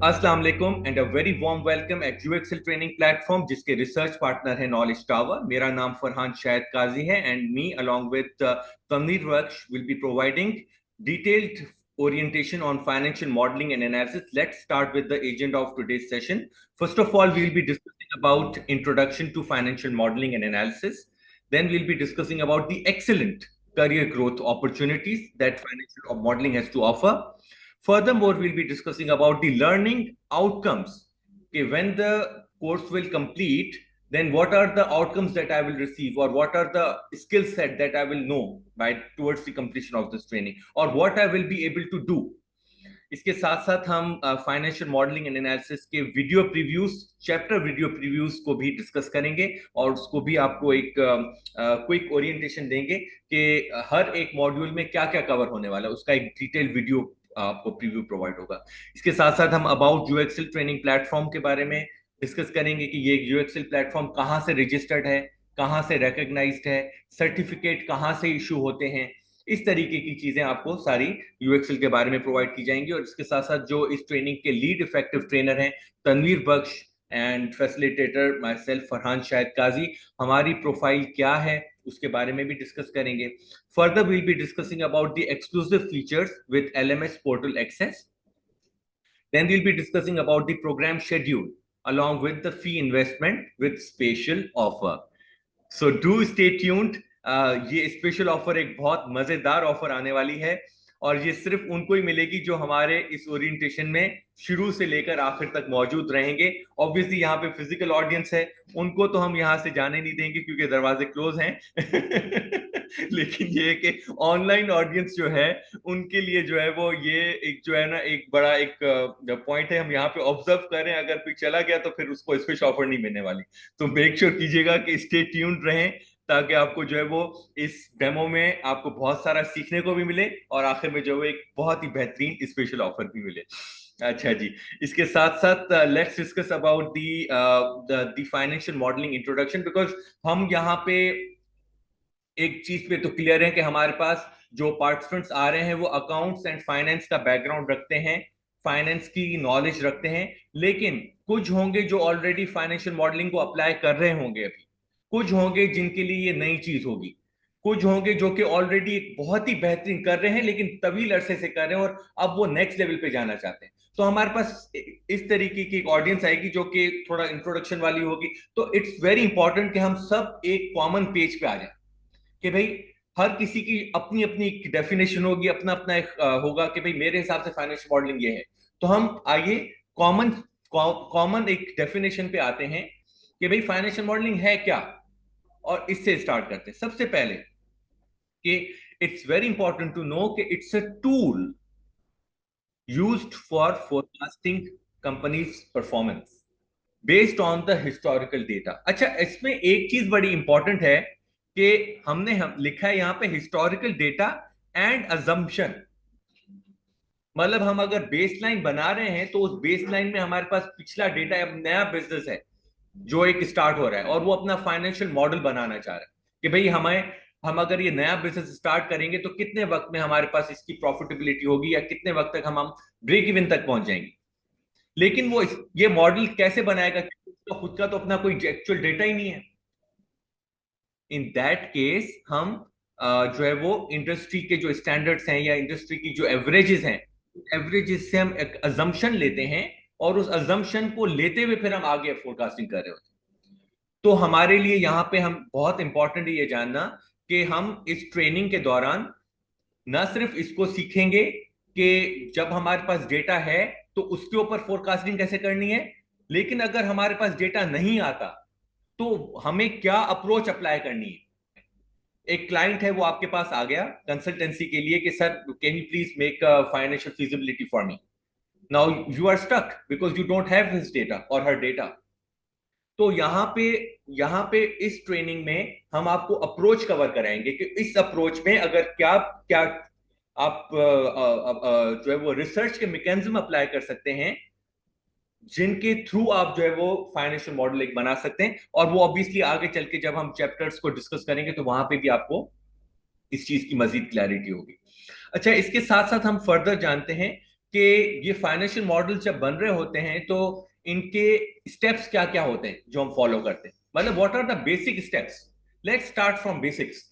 अस्सलाम वालेकुम and a very warm welcome at UXL training platform जिसके रिसर्च पार्टनर है नॉलेज टावर। मेरा नाम फरहान शाहिद काजी है and me along with Tanveer Bakhsh will be providing detailed orientation on financial modeling and analysis. Let's start with the agenda of today's session. First of all, we'll be discussing about introduction to financial modeling and analysis. Then we'll be discussing about the excellent career growth opportunities that financial modeling has to offer. Furthermore, we'll be discussing about the learning outcomes. Okay, when the course will complete, then what are the outcomes that I will receive, or what are the skill set that I will know by towards the completion of this training, or what I will be able to do. इसके साथ साथ हम financial modelling and analysis के video previews, chapter video previews को भी discuss करेंगे और उसको भी आपको एक क्विक ओरिएंटेशन देंगे कि हर एक मॉड्यूल में क्या क्या कवर होने वाला है, उसका एक डिटेल वीडियो आपको प्रीव्यू प्रोवाइड होगा। इसके साथ साथ हम अबाउट यूएक्सएल ट्रेनिंग प्लेटफॉर्म के बारे में डिस्कस करेंगे कि ये यूएक्सएल प्लेटफॉर्म कहाँ से रजिस्टर्ड है, कहाँ से रिकॉग्नाइज्ड है, सर्टिफिकेट कहाँ से इशू होते हैं, इस तरीके की चीजें आपको सारी यूएक्सएल के बारे में प्रोवाइड की जाएंगी। और इसके साथ साथ जो इस ट्रेनिंग के लीड इफेक्टिव ट्रेनर हैं Tanveer Bakhsh and facilitator myself Farhan Shahid Qazi, हमारी प्रोफाइल क्या है उसके बारे में भी डिस्कस करेंगे। Further we'll be discussing about the exclusive features with LMS portal access. Then we'll be discussing about the programme schedule along with the fee investment with special offer. So do stay tuned. ये special offer एक बहुत मजेदार offer आने वाली है और ये सिर्फ उनको ही मिलेगी जो हमारे इस ओरिएंटेशन में शुरू से लेकर आखिर तक मौजूद रहेंगे। ऑब्वियसली यहाँ पे फिजिकल ऑडियंस है, उनको तो हम यहाँ से जाने नहीं देंगे क्योंकि दरवाजे क्लोज हैं लेकिन ये कि ऑनलाइन ऑडियंस जो है उनके लिए जो है वो ये एक जो है ना एक बड़ा एक पॉइंट है, हम यहाँ पे ऑब्जर्व कर रहे हैं। अगर कोई चला गया तो फिर उसको स्पेशल ऑफर नहीं मिलने वाली। तो मेक श्योर कीजिएगा कि स्टे ट्यून्ड रहें ताकि आपको जो है वो इस डेमो में आपको बहुत सारा सीखने को भी मिले और आखिर में जो है एक बहुत ही बेहतरीन स्पेशल ऑफर भी मिले। अच्छा जी, इसके साथ साथ let's discuss about the financial modelling introduction, because हम यहाँ पे एक चीज पे तो क्लियर है कि हमारे पास जो पार्टिसिपेंट्स आ रहे हैं वो अकाउंट्स एंड फाइनेंस का बैकग्राउंड रखते हैं, फाइनेंस की नॉलेज रखते हैं, लेकिन कुछ होंगे जो ऑलरेडी फाइनेंशियल मॉडलिंग को अप्लाई कर रहे होंगे, अभी कुछ होंगे जिनके लिए ये नई चीज होगी, कुछ होंगे जो कि ऑलरेडी एक बहुत ही बेहतरीन कर रहे हैं लेकिन तवील अरसे से कर रहे हैं और अब वो नेक्स्ट लेवल पे जाना चाहते हैं। तो हमारे पास इस तरीके की एक ऑडियंस आएगी जो कि थोड़ा इंट्रोडक्शन वाली होगी। तो इट्स वेरी इंपॉर्टेंट कि हम सब एक कॉमन पेज पे आ जाए कि भाई हर किसी की अपनी अपनी डेफिनेशन होगी, अपना अपना एक होगा कि भाई मेरे हिसाब से फाइनेंशियल मॉडलिंग ये है। तो हम आइए कॉमन कॉमन एक डेफिनेशन पे आते हैं कि भाई फाइनेंशियल मॉडलिंग है क्या, और इससे स्टार्ट करते हैं। सबसे पहले कि it's very important to know कि it's a tool used for forecasting companies performance based on the historical data. अच्छा, इसमें एक चीज बड़ी इंपॉर्टेंट है कि हम लिखा है यहाँ पे हिस्टोरिकल डेटा एंड अजम्पशन। मतलब हम अगर बेसलाइन बना रहे हैं तो उस बेसलाइन में हमारे पास पिछला डेटा, अब नया बिजनेस है जो एक स्टार्ट हो रहा है और वो अपना फाइनेंशियल मॉडल बनाना चाह रहा है कि भाई हम अगर ये नया बिजनेस स्टार्ट करेंगे तो कितने वक्त में हमारे पास इसकी प्रॉफिटेबिलिटी होगी या कितने वक्त तक हम ब्रेक इवन तक पहुंच जाएंगे। लेकिन वो ये मॉडल कैसे बनाएगा, तो खुद का तो अपना कोई एक्चुअल डेटा ही नहीं है। इन दैट केस हम जो है वो इंडस्ट्री के जो स्टैंडर्ड्स हैं या इंडस्ट्री की जो एवरेजेस हैं, एवरेजेस से हम एक अजम्पशन लेते हैं और उस अजम्पशन को लेते हुए फिर हम आगे फोरकास्टिंग कर रहे होते हैं। तो हमारे लिए यहाँ पे हम बहुत इंपॉर्टेंट है ये जानना कि हम इस ट्रेनिंग के दौरान ना सिर्फ इसको सीखेंगे कि जब हमारे पास डेटा है तो उसके ऊपर फोरकास्टिंग कैसे करनी है, लेकिन अगर हमारे पास डेटा नहीं आता तो हमें क्या अप्रोच अप्लाई करनी है। एक क्लाइंट है वो आपके पास आ गया कंसल्टेंसी के लिए कि sir can you please make financial feasibility for me. Now you are stuck because you don't have his data और हर डेटा। तो यहाँ पे इस ट्रेनिंग में हम आपको अप्रोच कवर कराएंगे कि इस अप्रोच में अगर क्या क्या आप जो है वो रिसर्च के मैकेनिज्म अप्लाई कर सकते हैं जिनके थ्रू आप जो है वो फाइनेंशियल मॉडल एक बना सकते हैं। और वो ऑब्वियसली आगे चल के जब हम चैप्टर्स को डिस्कस करेंगे तो वहां पे भी आपको इस चीज की मजीद क्लैरिटी होगी। अच्छा, इसके साथ साथ हम फर्दर जानते हैं कि ये फाइनेंशियल मॉडल जब बन रहे होते हैं तो इनके स्टेप्स क्या क्या होते हैं जो हम फॉलो करते हैं, मतलब what are the basic steps. Let's start from basics.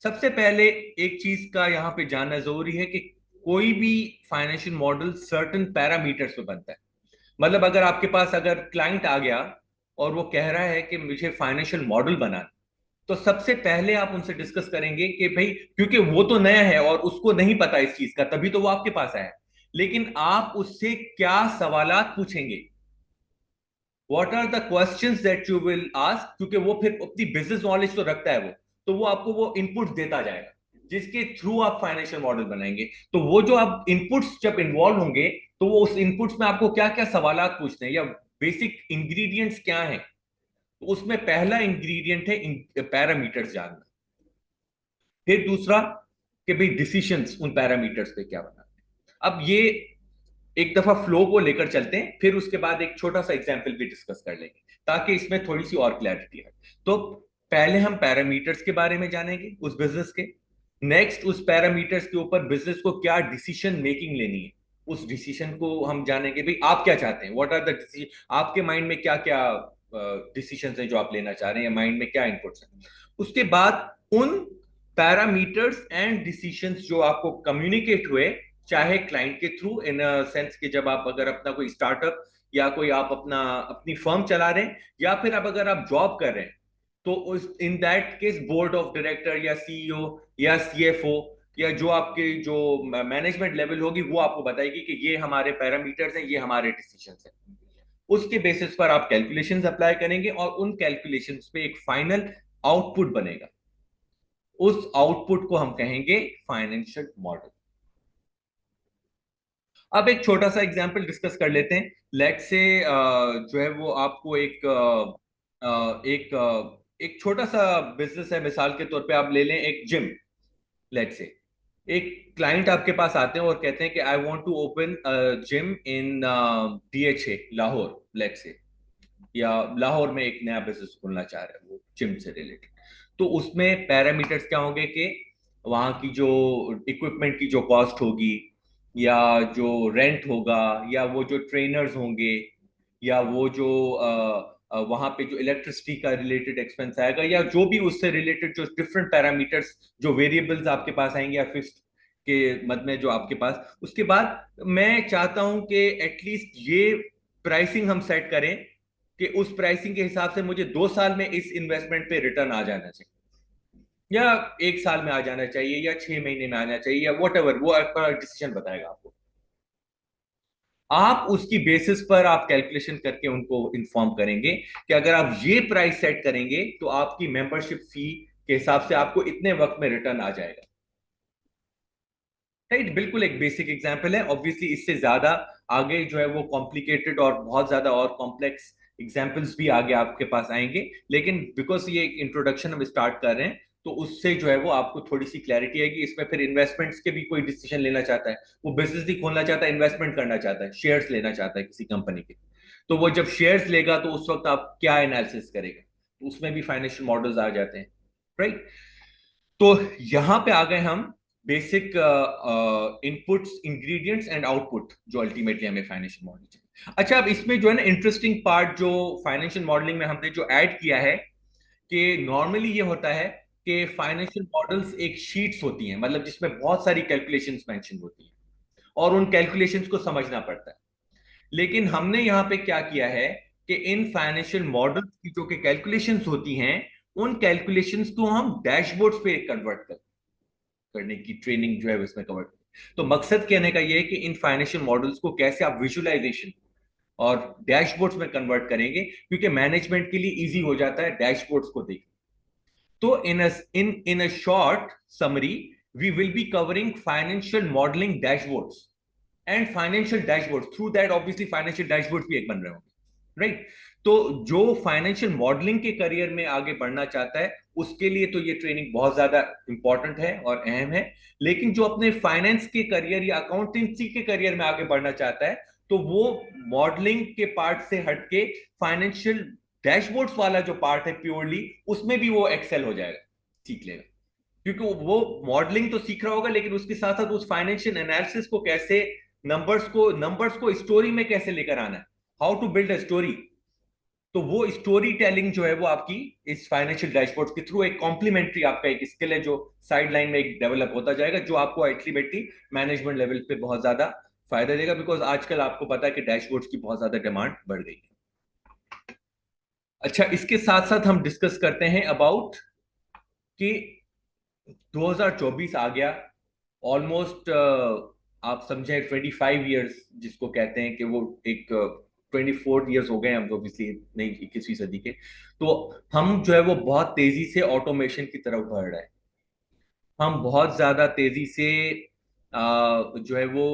सबसे पहले एक चीज का यहां पे जानना जरूरी है कि कोई भी फाइनेंशियल मॉडल सर्टेन पैरामीटर्स पे बनता है। मतलब अगर आपके पास अगर क्लाइंट आ गया और वो कह रहा है कि मुझे फाइनेंशियल मॉडल बनाना, तो सबसे पहले आप उनसे डिस्कस करेंगे कि भाई, क्योंकि वो तो नया है और उसको नहीं पता इस चीज का, तभी तो वो आपके पास आया है। लेकिन आप उससे क्या सवालात पूछेंगे, what are the questions that you will ask, क्योंकि वो फिर अपनी बिजनेस नॉलेज तो रखता है वो, तो वो आपको वो इनपुट्स देता जाएगा जिसके थ्रू आप फाइनेंशियल मॉडल बनाएंगे। तो वो जो आप इनपुट्स जब इन्वॉल्व होंगे, तो वो उस इनपुट्स में आपको क्या क्या सवालात पूछने हैं या बेसिक इंग्रेडिएंट्स क्या हैं, तो उसमें पहला इंग्रेडिएंट है पैरामीटर्स जानना। फिर दूसरा कि भाई डिसीशंस उन पैरामीटर्स पे क्या बना। अब ये एक दफा फ्लो को लेकर चलते हैं, फिर उसके बाद एक छोटा सा एग्जांपल भी डिस्कस कर लेंगे ताकि इसमें थोड़ी सी और क्लैरिटी आए। तो पहले हम पैरामीटर्स के बारे में जानेंगे उस बिजनेस के। नेक्स्ट उस पैरामीटर्स के ऊपर बिजनेस को क्या डिसीजन मेकिंग लेनी है, उस डिसीजन को हम जानेंगे भाई आप क्या चाहते हैं, व्हाट आर द डिसीजन, आपके माइंड में क्या क्या डिसीजन है जो आप लेना चाह रहे हैं, या माइंड में क्या इनपुट्स हैं। उसके बाद उन पैरामीटर्स एंड डिसीजंस जो आपको कम्युनिकेट हुए, चाहे क्लाइंट के थ्रू, इन सेंस कि जब आप अगर अपना कोई स्टार्टअप या कोई आप अपना अपनी फर्म चला रहे हैं, या फिर अब अगर आप जॉब कर रहे हैं, तो उस in that case board of director या सीईओ या सीएफओ या जो आपके जो मैनेजमेंट लेवल होगी वो आपको बताएगी कि ये हमारे पैरामीटर्स हैं, ये हमारे डिसीजंस हैं। उसके बेसिस पर आप कैलकुलेशंस अप्लाई करेंगे और उन कैलकुलेशंस पे एक फाइनल आउटपुट बनेगा। उस आउटपुट को हम कहेंगे फाइनेंशियल मॉडल। अब एक छोटा सा एग्जांपल डिस्कस कर लेते हैं। लेट से जो है वो आपको एक छोटा सा बिजनेस है, मिसाल के तौर पे आप ले लें एक जिम। लेट से एक क्लाइंट आपके पास आते हैं और कहते हैं कि I want to open gym in DHA Lahore, let say, या लाहौर में एक नया बिजनेस खोलना चाह रहे हैं वो जिम से रिलेटेड। तो उसमें पैरामीटर्स क्या होंगे कि वहाँ की जो इक्विपमेंट की जो कॉस्ट होगी, या जो रेंट होगा, या वो जो ट्रेनर्स होंगे, या वो जो वहाँ पे जो इलेक्ट्रिसिटी का रिलेटेड एक्सपेंस आएगा, या जो भी उससे रिलेटेड जो डिफरेंट पैरामीटर्स जो वेरिएबल्स आपके पास आएंगे या फिक्स्ड के मद में जो आपके पास। उसके बाद मैं चाहता हूं कि एटलीस्ट ये प्राइसिंग हम सेट करें कि उस प्राइसिंग के हिसाब से मुझे 2 साल में इस इन्वेस्टमेंट पे रिटर्न आ जाना चाहिए, या 1 साल में आ जाना चाहिए, या 6 महीने में आना चाहिए, या वट एवर, वो आपका डिसीजन बताएगा आपको। आप उसकी बेसिस पर आप कैलकुलेशन करके उनको इन्फॉर्म करेंगे कि अगर आप ये प्राइस सेट करेंगे तो आपकी मेंबरशिप फी के हिसाब से आपको इतने वक्त में रिटर्न आ जाएगा। राइट, बिल्कुल एक बेसिक एग्जांपल है। ऑब्वियसली इससे ज्यादा आगे जो है वो कॉम्प्लिकेटेड और बहुत ज्यादा और कॉम्प्लेक्स एग्जांपल्स भी आगे आपके पास आएंगे, लेकिन बिकॉज ये एक इंट्रोडक्शन हम स्टार्ट कर रहे हैं, तो उससे जो है वो आपको थोड़ी सी क्लैरिटी आएगी। इसमें फिर इन्वेस्टमेंट्स के भी कोई डिसीजन लेना चाहता है, वो बिजनेस भी खोलना चाहता है, इन्वेस्टमेंट करना चाहता है, शेयर्स लेना चाहता है किसी कंपनी के, तो वो जब शेयर्स लेगा तो उस वक्त आप क्या एनालिसिस करेगा, तो उसमें भी फाइनेंशियल मॉडल्स आ जाते हैं। राइट, तो यहां पे आ गए हम basic inputs, ingredients and output जो अल्टीमेटली हमें फाइनेंशियल मॉडल चाहिए। अच्छा, अब इसमें जो है ना इंटरेस्टिंग पार्ट जो फाइनेंशियल मॉडलिंग में हमने जो ऐड किया है, कि नॉर्मली ये होता है कि फाइनेंशियल मॉडल्स एक शीट्स होती हैं, मतलब जिसमें बहुत सारी कैलकुलेशंस मेंशन होती हैं और उन कैलकुलेशंस को समझना पड़ता है। लेकिन हमने यहाँ पे क्या किया है कि इन फाइनेंशियल मॉडल्स की जो कि कैलकुलेशंस होती हैं, उन कैलकुलेशंस को हम डैशबोर्ड्स पे कन्वर्ट करने की ट्रेनिंग जो है उसमें कवर। तो मकसद कहने का ये है कि इन फाइनेंशियल मॉडल्स को कैसे आप विजुअलाइजेशन और डैशबोर्ड्स में कन्वर्ट करेंगे, क्योंकि मैनेजमेंट के लिए इजी हो जाता है डैशबोर्ड्स को देख। तो in a short summary, we will be covering financial modelling dashboards and financial dashboard, through that obviously financial dashboard भी एक बन रहे होंगे। राइट, तो जो फाइनेंशियल मॉडलिंग के करियर में आगे बढ़ना चाहता है उसके लिए तो ये ट्रेनिंग बहुत ज्यादा इंपॉर्टेंट है और अहम है। लेकिन जो अपने फाइनेंस के करियर या अकाउंटेंसी के करियर में आगे बढ़ना चाहता है, तो वो मॉडलिंग के पार्ट से हटके फाइनेंशियल डैशबोर्ड्स वाला जो पार्ट है प्योरली, उसमें भी वो एक्सेल हो जाएगा, सीख लेगा। क्योंकि वो मॉडलिंग तो सीख रहा होगा, लेकिन उसके साथ साथ उस फाइनेंशियल एनालिसिस को कैसे, नंबर्स को स्टोरी में कैसे लेकर आना है, how to build a story. तो वो स्टोरी टेलिंग जो है वो आपकी इस फाइनेंशियल डैशबोर्ड के थ्रू एक कॉम्प्लीमेंट्री आपका एक स्किल है जो साइड लाइन में एक डेवलप होता जाएगा, जो आपको अल्टीमेटली मैनेजमेंट लेवल पे बहुत ज्यादा फायदा देगा, बिकॉज आजकल आपको पता है कि डैशबोर्ड्स की बहुत ज्यादा डिमांड बढ़ गई है। अच्छा, इसके साथ साथ हम डिस्कस करते हैं अबाउट कि 2024 आ गया ऑलमोस्ट। आप समझे 25 ईयर्स जिसको कहते हैं कि वो एक 24 ईयर्स हो गए हम ऑब्वियसली नहीं 21वीं सदी के। तो हम जो है वो बहुत तेजी से ऑटोमेशन की तरफ बढ़ रहे हैं। हम बहुत ज्यादा तेजी से जो है वो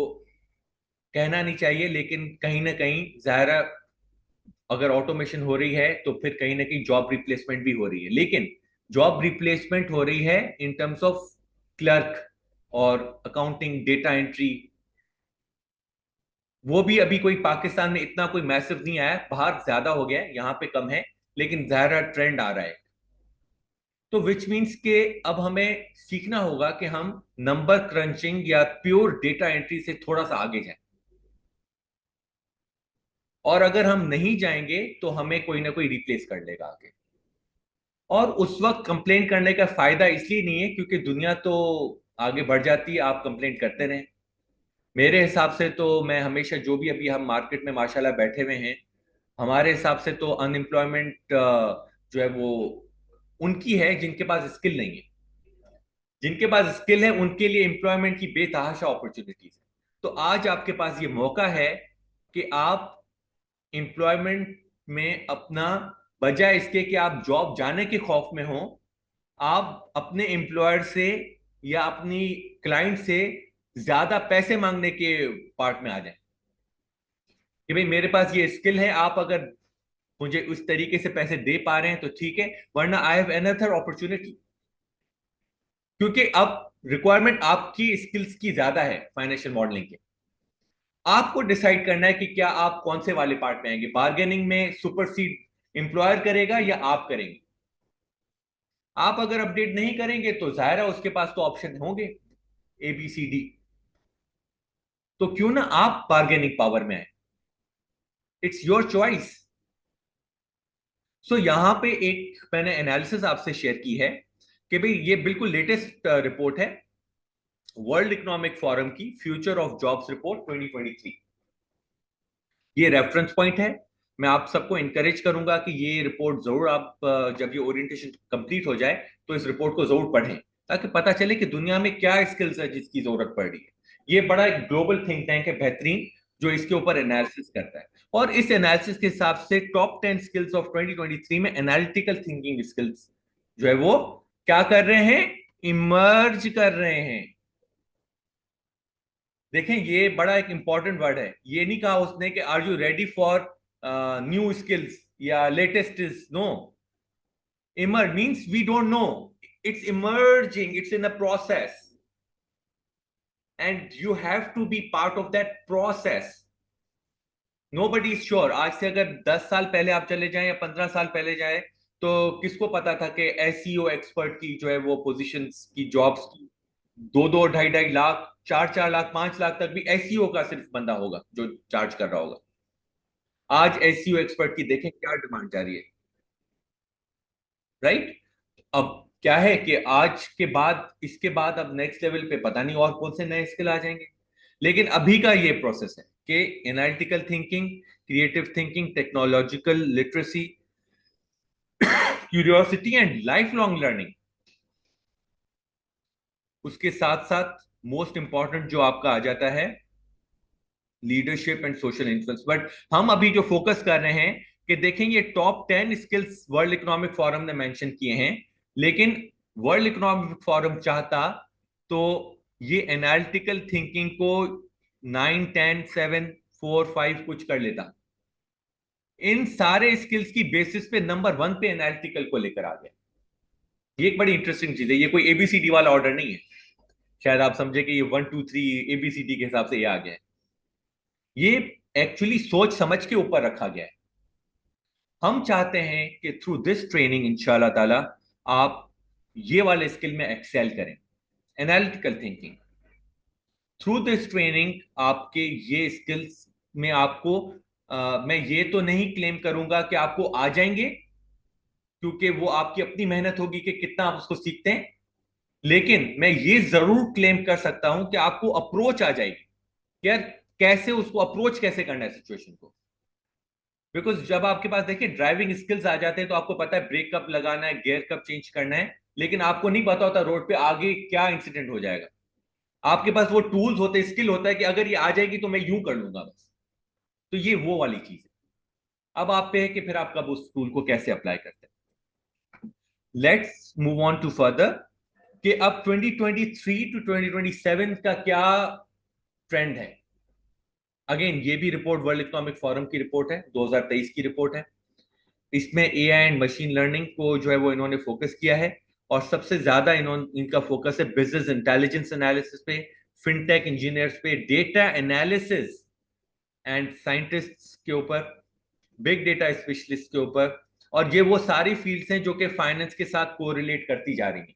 कहना नहीं चाहिए, लेकिन कहीं ना कहीं जाहिर है अगर ऑटोमेशन हो रही है तो फिर कहीं ना कहीं जॉब रिप्लेसमेंट भी हो रही है, लेकिन जॉब रिप्लेसमेंट हो रही है इन टर्म्स ऑफ क्लर्क और अकाउंटिंग डेटा एंट्री। वो भी अभी कोई पाकिस्तान में इतना कोई मैसिव नहीं आया, बाहर ज्यादा हो गया है, यहाँ पे कम है, लेकिन ज़ाहिर ट्रेंड आ रहा है। तो विच मीन्स के अब हमें सीखना होगा कि हम नंबर क्रंचिंग या प्योर डेटा एंट्री से थोड़ा सा आगे जाएं। और अगर हम नहीं जाएंगे तो हमें कोई ना कोई रिप्लेस कर लेगा आगे। और उस वक्त कंप्लेन करने का फायदा इसलिए नहीं है क्योंकि दुनिया तो आगे बढ़ जाती है, आप कंप्लेन करते रहें। मेरे हिसाब से तो मैं हमेशा जो भी अभी हम मार्केट में माशाल्लाह बैठे हुए हैं, हमारे हिसाब से तो अनएम्प्लॉयमेंट जो है वो उनकी है जिनके पास स्किल नहीं है। जिनके पास स्किल है उनके लिए एम्प्लॉयमेंट की बेतहाशा अपॉर्चुनिटीज है। तो आज आपके पास ये मौका है कि आप एम्प्लॉयमेंट में अपना, बजाय इसके कि आप जॉब जाने के खौफ में हो, आप अपने एम्प्लॉयर से या अपनी क्लाइंट से ज्यादा पैसे मांगने के पार्ट में आ जाए कि भाई मेरे पास ये स्किल है, आप अगर मुझे उस तरीके से पैसे दे पा रहे हैं तो ठीक है, वरना आई हैव अनदर अपॉर्चुनिटी। क्योंकि अब रिक्वायरमेंट आपकी स्किल्स की ज्यादा है फाइनेंशियल मॉडलिंग के। आपको डिसाइड करना है कि क्या आप कौन से वाले पार्ट में आएंगे, बार्गेनिंग में सुपरसीड एम्प्लॉयर करेगा या आप करेंगे। आप अगर अपडेट नहीं करेंगे तो जाहिर है उसके पास तो ऑप्शन होंगे ABCD। तो क्यों ना आप बार्गेनिंग पावर में आए, इट्स योर चॉइस। सो यहां पे एक मैंने एनालिसिस आपसे शेयर की है कि भाई ये बिल्कुल लेटेस्ट रिपोर्ट है वर्ल्ड इकोनॉमिक फोरम की, फ्यूचर ऑफ जॉब्स रिपोर्ट 2023। ये रेफरेंस पॉइंट है। मैं आप सबको इंकरेज करूंगा कि ये रिपोर्ट जरूर आप जब ये ओरिएंटेशन कंप्लीट हो जाए तो इस रिपोर्ट को जरूर पढ़ें, ताकि पता चले कि दुनिया में क्या स्किल्स है जिसकी जरूरत पड़ रही है। ये बड़ा एक ग्लोबल थिंक टैंक है बेहतरीन, जो इसके ऊपर एनालिसिस करता है। और इस एनालिसिस के हिसाब से टॉप 10 स्किल्स ऑफ 2023 में एनालिटिकल थिंकिंग स्किल्स जो है वो क्या कर रहे हैं, इमर्ज कर रहे हैं। देखें ये बड़ा एक इंपॉर्टेंट वर्ड है, ये नहीं कहा उसने कि are you ready for new skills या latest is, no. Emerge means we don't know, it's emerging, it's in a process and you have to be part of that process. Nobody is sure. आज से अगर 10 साल पहले आप चले जाएं या 15 साल पहले जाए तो किसको पता था कि SEO एक्सपर्ट की जो है वो पोजीशंस की जॉब्स की 2-2 2.5 2.5 लाख 4-4 लाख 5 लाख तक भी SEO का सिर्फ बंदा होगा जो चार्ज कर रहा होगा। आज SEO एक्सपर्ट की देखें क्या डिमांड जा रही है, राइट। अब क्या है कि आज के बाद इसके बाद अब नेक्स्ट लेवल पे पता नहीं और कौन से नए स्किल आ जाएंगे, लेकिन अभी का ये प्रोसेस है कि analytical thinking, creative thinking, technological literacy, curiosity and life long learning. उसके साथ साथ मोस्ट इंपॉर्टेंट जो आपका आ जाता है leadership and social influence. But हम अभी जो फोकस कर रहे हैं कि देखें ये top 10 skills world economic forum ने मेंशन किए हैं, लेकिन वर्ल्ड इकोनॉमिक फोरम चाहता तो ये एनालिटिकल थिंकिंग को 9 10 7 4 5 कुछ कर लेता। इन सारे स्किल्स की बेसिस पे नंबर 1 पे एनालिटिकल को लेकर आ गया। ये एक बड़ी इंटरेस्टिंग चीज है, ये कोई ABCD वाला ऑर्डर नहीं है। शायद आप समझे कि ये 1 2 3 ABCD के हिसाब से ये आ गया है। ये एक्चुअली सोच समझ के ऊपर रखा गया है। हम चाहते हैं कि थ्रू दिस ट्रेनिंग इंशाल्लाह ताला आप ये वाले स्किल में एक्सेल करें। Analytical thinking, through this training आपके ये स्किल्स में आपको मैं ये तो नहीं क्लेम करूंगा कि आपको आ जाएंगे, क्योंकि वो आपकी अपनी मेहनत होगी कि कितना आप उसको सीखते हैं, लेकिन मैं ये जरूर क्लेम कर सकता हूं कि आपको अप्रोच आ जाएगी कि यार कैसे उसको अप्रोच कैसे करना है सिचुएशन को। बिकॉज जब आपके पास देखिए ड्राइविंग स्किल्स आ जाते हैं तो आपको पता है ब्रेक कब लगाना है, गियर कब चेंज करना है, लेकिन आपको नहीं पता होता रोड पे आगे क्या इंसिडेंट हो जाएगा। आपके पास वो टूल्स होते, स्किल होता है कि अगर ये आ जाएगी तो मैं यूं कर लूंगा बस। तो ये वो वाली चीज है। अब आप पे है कि फिर आप कब उस टूल को कैसे अप्लाई करते हैं। Let's move on to further कि अब 2023 टू 2027 का क्या ट्रेंड है। अगेन ये भी रिपोर्ट वर्ल्ड इकोनॉमिक फोरम की रिपोर्ट है, 2023 की रिपोर्ट है। इसमें एआई एंड मशीन लर्निंग को जो है वो इन्होंने फोकस किया है, और सबसे ज्यादा इनका फोकस है बिजनेस इंटेलिजेंस एनालिसिस पे, फिनटेक इंजीनियर्स पे, डेटा एनालिसिस एंड साइंटिस्ट्स के ऊपर, बिग डेटा स्पेशलिस्ट के ऊपर। और ये वो सारी फील्ड्स हैं जो कि फाइनेंस के साथ कोरिलेट करती जा रही हैं,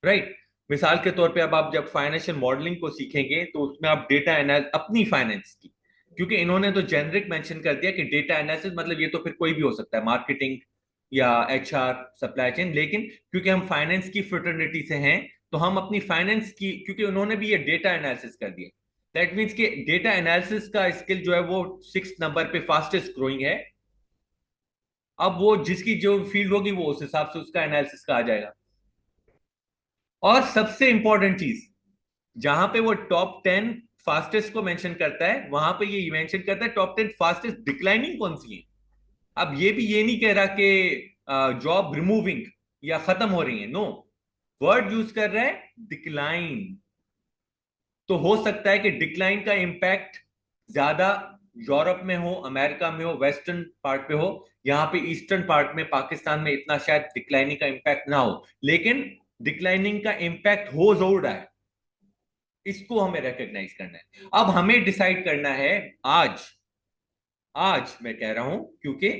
राइट। मिसाल के तौर पे अब आप जब फाइनेंशियल मॉडलिंग को सीखेंगे तो उसमें आप डेटा एनालिस अपनी फाइनेंस की, क्योंकि इन्होंने तो जेनरिक मेंशन कर दिया कि डेटा एनालिसिस मतलब ये तो फिर कोई भी हो सकता है, मार्केटिंग या एचआर, सप्लाई चेन, लेकिन क्योंकि हम फाइनेंस की फ्रेटर्निटी से हैं तो हम अपनी फाइनेंस की, क्योंकि उन्होंने भी ये डेटा एनालिसिस कर दिया, दैट मीन्स कि डेटा एनालिसिस का स्किल जो है वो 6 नंबर पे फास्टेस्ट ग्रोइंग है। अब वो जिसकी जो फील्ड होगी वो उस हिसाब से उसका एनालिसिस का आ जाएगा। और सबसे इंपॉर्टेंट चीज, जहां पे वो टॉप 10 फास्टेस्ट को मेंशन करता है, वहां पे ये मेंशन करता है टॉप 10 फास्टेस्ट डिक्लाइनिंग कौन सी है। अब ये नहीं कह रहा कि जॉब रिमूविंग या खत्म हो रही है, नो, वर्ड यूज कर रहा है डिक्लाइन। तो हो सकता है कि डिक्लाइन का इंपैक्ट ज्यादा यूरोप में हो, अमेरिका में हो, वेस्टर्न पार्ट पे हो, यहाँ पे ईस्टर्न पार्ट में पाकिस्तान में इतना शायद डिक्लाइनिंग का इंपैक्ट ना हो, लेकिन डिक्लाइनिंग का इंपैक्ट हो जरूर रहा है। इसको हमें रिकॉग्नाइज करना है। अब हमें डिसाइड करना है आज, आज मैं कह रहा हूं क्योंकि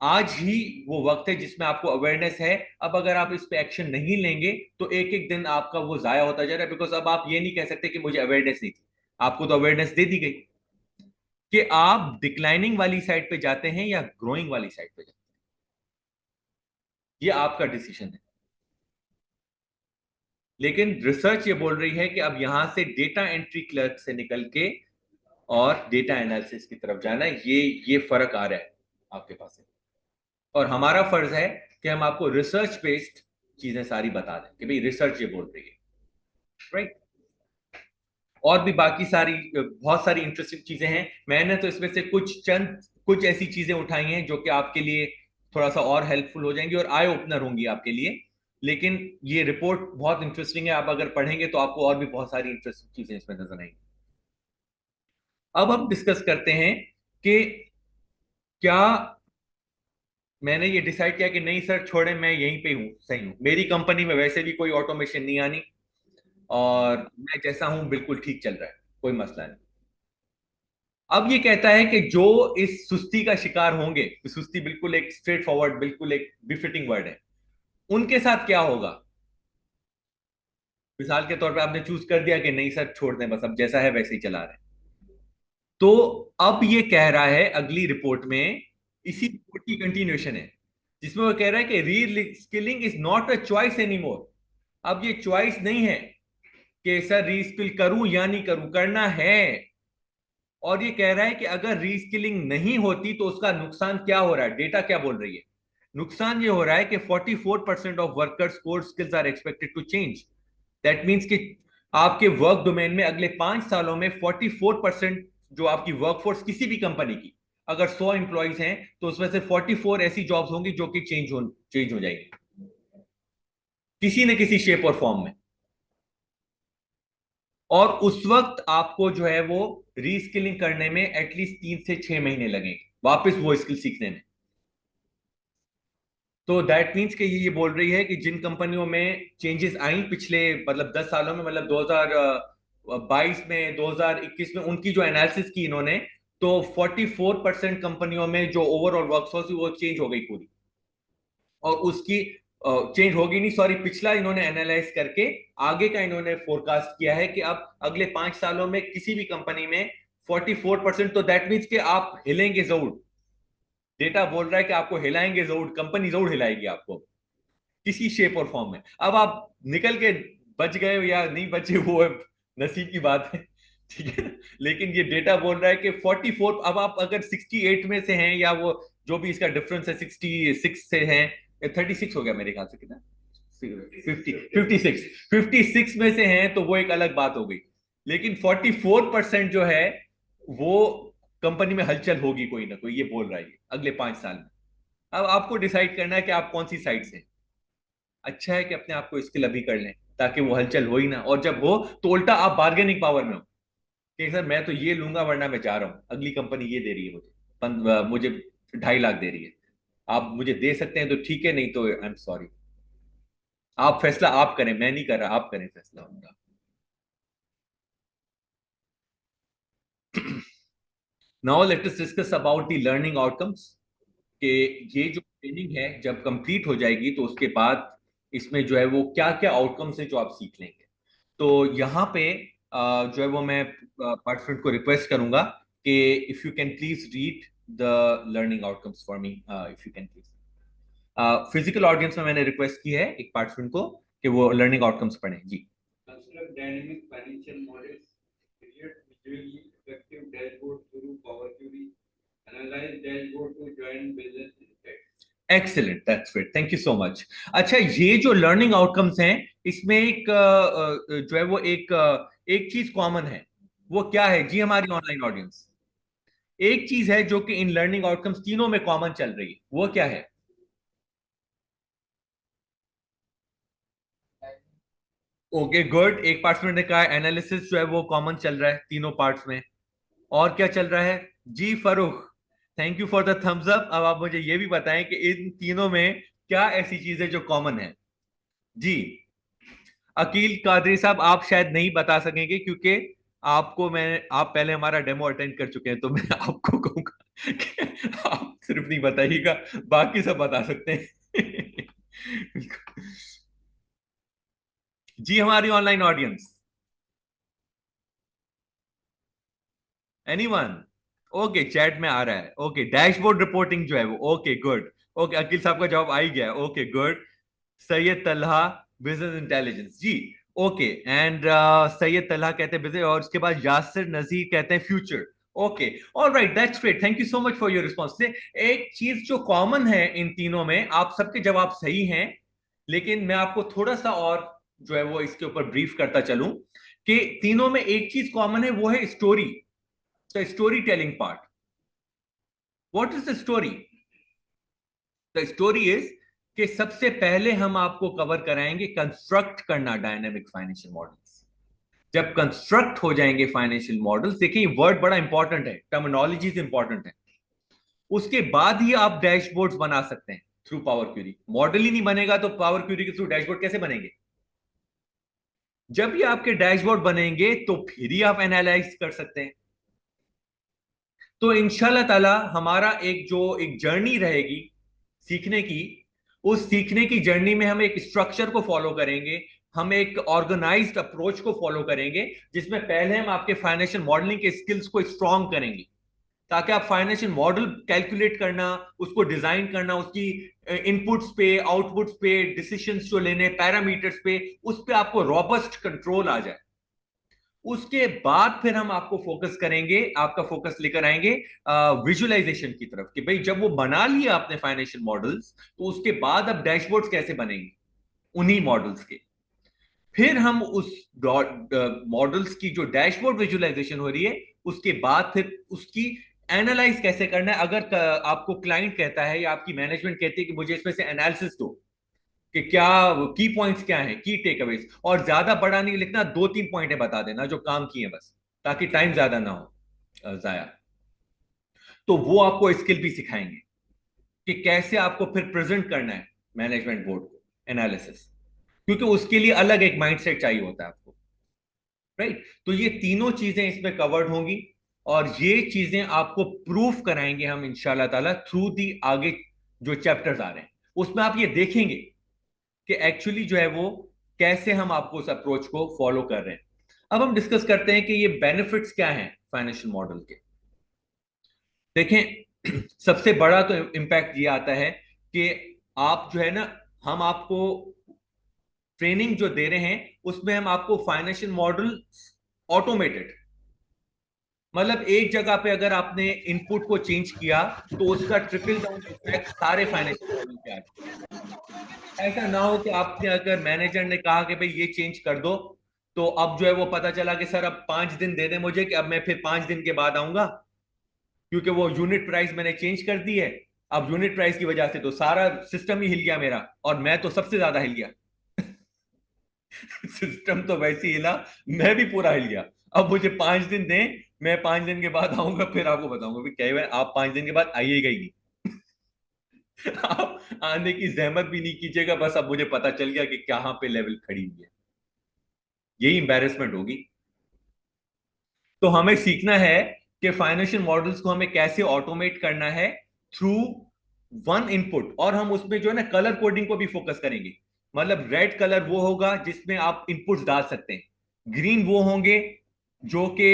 आज ही वो वक्त है जिसमें आपको अवेयरनेस है। अब अगर आप इस पे एक्शन नहीं लेंगे तो एक एक दिन आपका वो जाया होता जा रहा है, बिकॉज अब आप ये नहीं कह सकते कि मुझे अवेयरनेस नहीं थी। आपको तो अवेयरनेस दे दी गई कि आप डिक्लाइनिंग वाली साइड पे जाते हैं या ग्रोइंग वाली साइड पे जाते हैं, ये आपका डिसीजन है। लेकिन रिसर्च ये बोल रही है कि अब यहां से डेटा एंट्री क्लर्क से निकल के और डेटा एनालिसिस की तरफ जाना है, ये फर्क आ रहा है आपके पास है। और हमारा फर्ज है कि हम आपको रिसर्च बेस्ड चीजें सारी बता दें कि भाई रिसर्च ये बोल रही है, राइट। और भी बाकी सारी बहुत सारी इंटरेस्टिंग चीजें हैं, मैंने तो इसमें से कुछ ऐसी चीजें उठाई हैं जो कि आपके लिए थोड़ा सा और हेल्पफुल हो जाएंगी और आई ओपनर होंगी आपके लिए। लेकिन ये रिपोर्ट बहुत इंटरेस्टिंग है, आप अगर पढ़ेंगे तो आपको और भी बहुत सारी इंटरेस्टिंग चीजें इसमें नजर आएंगी। अब हम डिस्कस करते हैं कि क्या मैंने ये डिसाइड किया कि नहीं सर छोड़े, मैं यहीं पे हूँ, सही हूँ, मेरी कंपनी में वैसे भी कोई ऑटोमेशन नहीं आनी, और मैं जैसा हूं बिल्कुल ठीक चल रहा है, कोई मसला नहीं। अब ये कहता है कि जो इस सुस्ती का शिकार होंगे, सुस्ती बिल्कुल एक स्ट्रेट फॉरवर्ड, बिल्कुल एक बिफिटिंग वर्ड है, उनके साथ क्या होगा। मिसाल के तौर पे आपने चूज कर दिया कि नहीं सर छोड़ दें, बस अब जैसा है वैसे ही चला रहे हैं, तो अब ये कह रहा है अगली रिपोर्ट में, इसी रिपोर्ट की कंटिन्यूएशन है, जिसमें वो कह रहा है कि री skilling is not a choice any more. अब ये चॉइस नहीं है कि सर रीस्किल करूं या नहीं करूं, करना है। और ये कह रहा है कि अगर रीस्किलिंग नहीं होती तो उसका नुकसान क्या हो रहा है, डेटा क्या बोल रही है। नुकसान ये हो रहा है कि 44% of workers core skills are expected to change. That means कि आपके वर्क डोमेन में अगले 5 सालों में 44%, जो आपकी वर्कफोर्स किसी भी कंपनी की, अगर 100 एम्प्लॉइज हैं तो उसमें से 44 ऐसी जॉब्स होंगी जो कि चेंज हो जाएगी किसी न किसी शेप और फॉर्म में। और उस वक्त आपको जो है वो रीस्किलिंग करने में एटलीस्ट 3 से 6 महीने लगेंगे वापस वो स्किल सीखने में। तो दैट मीन्स कि ये बोल रही है कि जिन कंपनियों में चेंजेस आई पिछले मतलब 10 सालों में, मतलब 2022 में, 2021 में, उनकी जो एनालिसिस की इन्होंने, तो 44% कंपनियों में जो ओवरऑल वर्कफोर्स वो चेंज हो गई पूरी। और उसकी चेंज होगी नहीं, सॉरी, पिछला इन्होंने एनालाइज करके आगे का इन्होंने फोरकास्ट किया है कि अब अगले 5 सालों में किसी भी कंपनी में 44%, तो दैट मीन्स कि आप हिलेंगे जरूर। डेटा बोल रहा है कि आपको हिलाएंगे जरूर, कंपनी जरूर हिलाएगी आपको किसी शेप और फॉर्म में। अब आप निकल के बच गए या नहीं बचे, वो नसीब की बात है, ठीक है ना? लेकिन ये डेटा बोल रहा है कि 44, अब आप अगर 68 में से हैं, या वो जो भी इसका डिफरेंस है 66 से हैं, 36 हो गया मेरे ख्याल से, कितना, 56 में से हैं, तो वो एक अलग बात हो गई। लेकिन 44% जो है वो कंपनी में हलचल होगी कोई ना कोई, ये बोल रहा है ये अगले 5 साल में। अब आपको डिसाइड करना है कि आप कौन सी साइड से। अच्छा है कि अपने आप को स्किल अभी कर लें, ताकि वो हलचल हो ही ना, और जब हो तो उल्टा आप बार्गेनिंग पावर में हो कि सर मैं तो ये लूंगा वरना मैं जा रहा हूं, अगली कंपनी ये दे रही है मुझे, मुझे 2.5 लाख दे रही है, आप मुझे दे सकते हैं तो ठीक है, नहीं तो आई एम सॉरी। आप फैसला आप करें, मैं नहीं कर रहा, आप करें फैसला उनका। Now let us discuss about the learning outcomes, कि ये जो ट्रेनिंग है जब कंप्लीट हो जाएगी तो उसके बाद इसमें जो है वो क्या क्या आउटकम्स है जो आप सीख लेंगे। तो यहाँ पे जो है वो मैं पार्टिसिपेंट को रिक्वेस्ट करूंगा कि if you can please read the learning outcomes for me, if you can please. Physical audience में मैंने रिक्वेस्ट की है एक पार्टिसिपेंट को कि वो लर्निंग आउटकम्स पढ़ें जी। Construct dynamic financial models, create visually effective dashboard through Power Query, analyze dashboard to join business insights. Excellent, that's it, thank you so much. अच्छा, ये जो लर्निंग आउटकम्स हैं, इसमें एक जो है वो एक चीज कॉमन है, वो क्या है जी हमारी ऑनलाइन ऑडियंस? एक चीज है जो कि इन लर्निंग आउटकम्स तीनों में कॉमन चल रही है, वो क्या है? ओके गुड, एक पार्टिसिपेंट ने कहा एनालिसिस जो है वो कॉमन चल रहा है तीनों पार्ट्स में। और क्या चल रहा है जी Farrukh? Thank you for the thumbs up. अब आप मुझे ये भी बताएं कि इन तीनों में क्या ऐसी चीज है जो कॉमन है जी। अकील कादरी साहब, आप शायद नहीं बता सकेंगे क्योंकि आप पहले हमारा डेमो अटेंड कर चुके हैं, तो मैं आपको कहूंगा कि आप सिर्फ नहीं बताइएगा, बाकी सब बता सकते हैं। जी हमारी online audience, anyone? Okay, chat में आ रहा है, ओके, डैशबोर्ड रिपोर्टिंग जो है वो, ओके गुड। ओके, अकील साहब का जवाब आ ही गया, okay good. Syed Talha, business intelligence ji. Okay, and Syed Talha कहते हैं बिजनेस, और उसके बाद यासिर नजीर कहते हैं future. Okay, all right, that's great, thank you so much for your response. एक चीज जो कॉमन है इन तीनों में, आप सबके जवाब सही हैं, लेकिन मैं आपको थोड़ा सा और जो है वो इसके ऊपर ब्रीफ करता चलूं कि तीनों में एक चीज कॉमन है, वो है story, the story telling part. What is the story? The story is कि सबसे पहले हम आपको कवर कराएंगे कंस्ट्रक्ट करना डायनेमिक फाइनेंशियल मॉडल्स। जब कंस्ट्रक्ट हो जाएंगे फाइनेंशियल मॉडल्स, देखिए वर्ड बड़ा इंपॉर्टेंट है, टर्मिनोलॉजीज इंपॉर्टेंट है, उसके बाद ही आप डैशबोर्ड्स बना सकते हैं थ्रू पावर क्यूरी। मॉडल ही नहीं बनेगा तो पावर क्यूरी के थ्रू डैशबोर्ड कैसे बनेंगे? जब ये आपके डैशबोर्ड बनेंगे तो फिर ही आप एनालाइज कर सकते हैं। तो इंशाल्लाह ताला हमारा एक जर्नी रहेगी सीखने की, उस सीखने की जर्नी में हम एक स्ट्रक्चर को फॉलो करेंगे, हम एक ऑर्गेनाइज्ड अप्रोच को फॉलो करेंगे, जिसमें पहले हम आपके फाइनेंशियल मॉडलिंग के स्किल्स को स्ट्रॉन्ग करेंगे, ताकि आप फाइनेंशियल मॉडल कैलकुलेट करना, उसको डिजाइन करना, उसकी इनपुट्स पे, आउटपुट्स पे, डिसीजंस जो लेने, पैरामीटर्स पे, उस पे आपको रॉबस्ट कंट्रोल आ जाए। उसके बाद फिर हम आपको फोकस करेंगे, आपका फोकस लेकर आएंगे विजुअलाइजेशन की तरफ, कि भाई जब वो बना लिया आपने फाइनेंशियल मॉडल्स, तो उसके बाद अब डैशबोर्ड्स कैसे बनेंगे उन्हीं मॉडल्स के। फिर हम उस मॉडल्स की जो डैशबोर्ड विजुअलाइजेशन हो रही है, उसके बाद फिर उसकी एनालाइज कैसे करना है। अगर आपको क्लाइंट कहता है या आपकी मैनेजमेंट कहती है कि मुझे इसमें से एनालिसिस दो कि क्या की पॉइंट्स क्या है, की टेक अवेज, और ज्यादा बड़ा नहीं लिखना, 2-3 पॉइंट बता देना जो काम किए बस, ताकि टाइम ज्यादा ना हो जाया। तो वो आपको स्किल भी सिखाएंगे कि कैसे आपको फिर प्रेजेंट करना है मैनेजमेंट बोर्ड को एनालिसिस, क्योंकि उसके लिए अलग एक माइंडसेट चाहिए होता है आपको, राइट? तो ये तीनों चीजें इसमें कवर्ड होंगी, और ये चीजें आपको प्रूफ कराएंगे हम इंशाल्लाह ताला थ्रू दी आगे जो चैप्टर्स आ रहे हैं, उसमें आप ये देखेंगे कि एक्चुअली जो है वो कैसे हम आपको उस अप्रोच को फॉलो कर रहे हैं। अब हम डिस्कस करते हैं कि ये बेनिफिट्स क्या हैं फाइनेंशियल मॉडल के। देखें, सबसे बड़ा तो इम्पैक्ट ये आता है कि आप जो है ना, हम आपको ट्रेनिंग जो दे रहे हैं उसमें हम आपको फाइनेंशियल मॉडल ऑटोमेटेड, मतलब एक जगह पे अगर आपने इनपुट को चेंज किया तो उसका ट्रिकल डाउन इफेक्ट सारे फाइनेंशियल मॉडल पे आ जाए। ऐसा ना हो कि आपने अगर मैनेजर ने कहा कि भाई ये चेंज कर दो, तो अब जो है वो पता चला कि सर अब 5 दिन दे दें मुझे, कि अब मैं फिर 5 दिन के बाद आऊंगा, क्योंकि वो यूनिट प्राइस मैंने चेंज कर दी है। अब यूनिट प्राइस की वजह से तो सारा सिस्टम ही हिल गया मेरा, और मैं तो सबसे ज्यादा हिल गया। सिस्टम तो वैसे ही हिला, मैं भी पूरा हिल गया। अब मुझे 5 दिन दें, मैं 5 दिन के बाद आऊंगा, फिर आपको बताऊंगा भी क्या है। आप 5 दिन के बाद आइएगा ही नहीं। आप आने की जहमत भी नहीं कीजिएगा, बस अब मुझे पता चल गया कि कहां पे लेवल खड़ी हुई है। यही इंबेरसमेंट होगी। तो हमें सीखना है कि फाइनेंशियल मॉडल्स को हमें कैसे ऑटोमेट करना है थ्रू वन इनपुट। और हम उसमें जो है ना कलर कोडिंग को भी फोकस करेंगे। मतलब रेड कलर वो होगा जिसमें आप इनपुट्स डाल सकते हैं, ग्रीन वो होंगे जो कि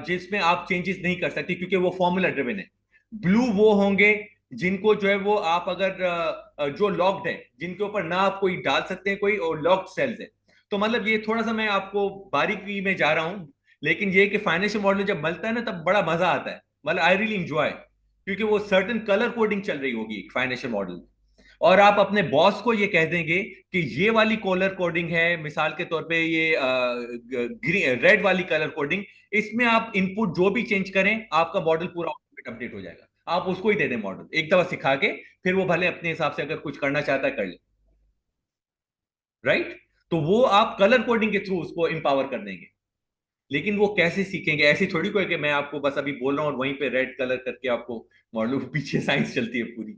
जिसमें आप चेंजेस नहीं कर सकते क्योंकि वो फॉर्मूला ड्रिवन है, ब्लू वो होंगे जिनको जो है वो आप अगर जो लॉक्ड है, जिनके ऊपर ना आप कोई डाल सकते हैं कोई, और लॉक्ड सेल्स है। तो मतलब ये थोड़ा सा मैं आपको बारीकी में जा रहा हूं, लेकिन ये कि फाइनेंशियल मॉडल जब बनता है ना तब बड़ा मजा आता है, मतलब आई रियली इंजॉय, क्योंकि वो सर्टन कलर कोडिंग चल रही होगी फाइनेंशियल मॉडल। और आप अपने बॉस को ये कह देंगे कि ये वाली कलर कोडिंग है, मिसाल के तौर पे ये ग्रीन रेड वाली कलर कोडिंग, इसमें आप इनपुट जो भी चेंज करें आपका मॉडल पूरा ऑटोमेटिक अपडेट हो जाएगा। आप उसको ही दे दें मॉडल एक दफा सिखा के, फिर वो भले अपने हिसाब से अगर कुछ करना चाहता है कर ले। राइट? तो वो आप कलर कोडिंग के थ्रू उसको इंपावर कर देंगे। लेकिन वो कैसे सीखेंगे? ऐसी थोड़ी कोई कि मैं आपको बस अभी बोल रहा हूँ और वहीं पे रेड कलर करके आपको मॉडल के पीछे साइंस चलती है पूरी।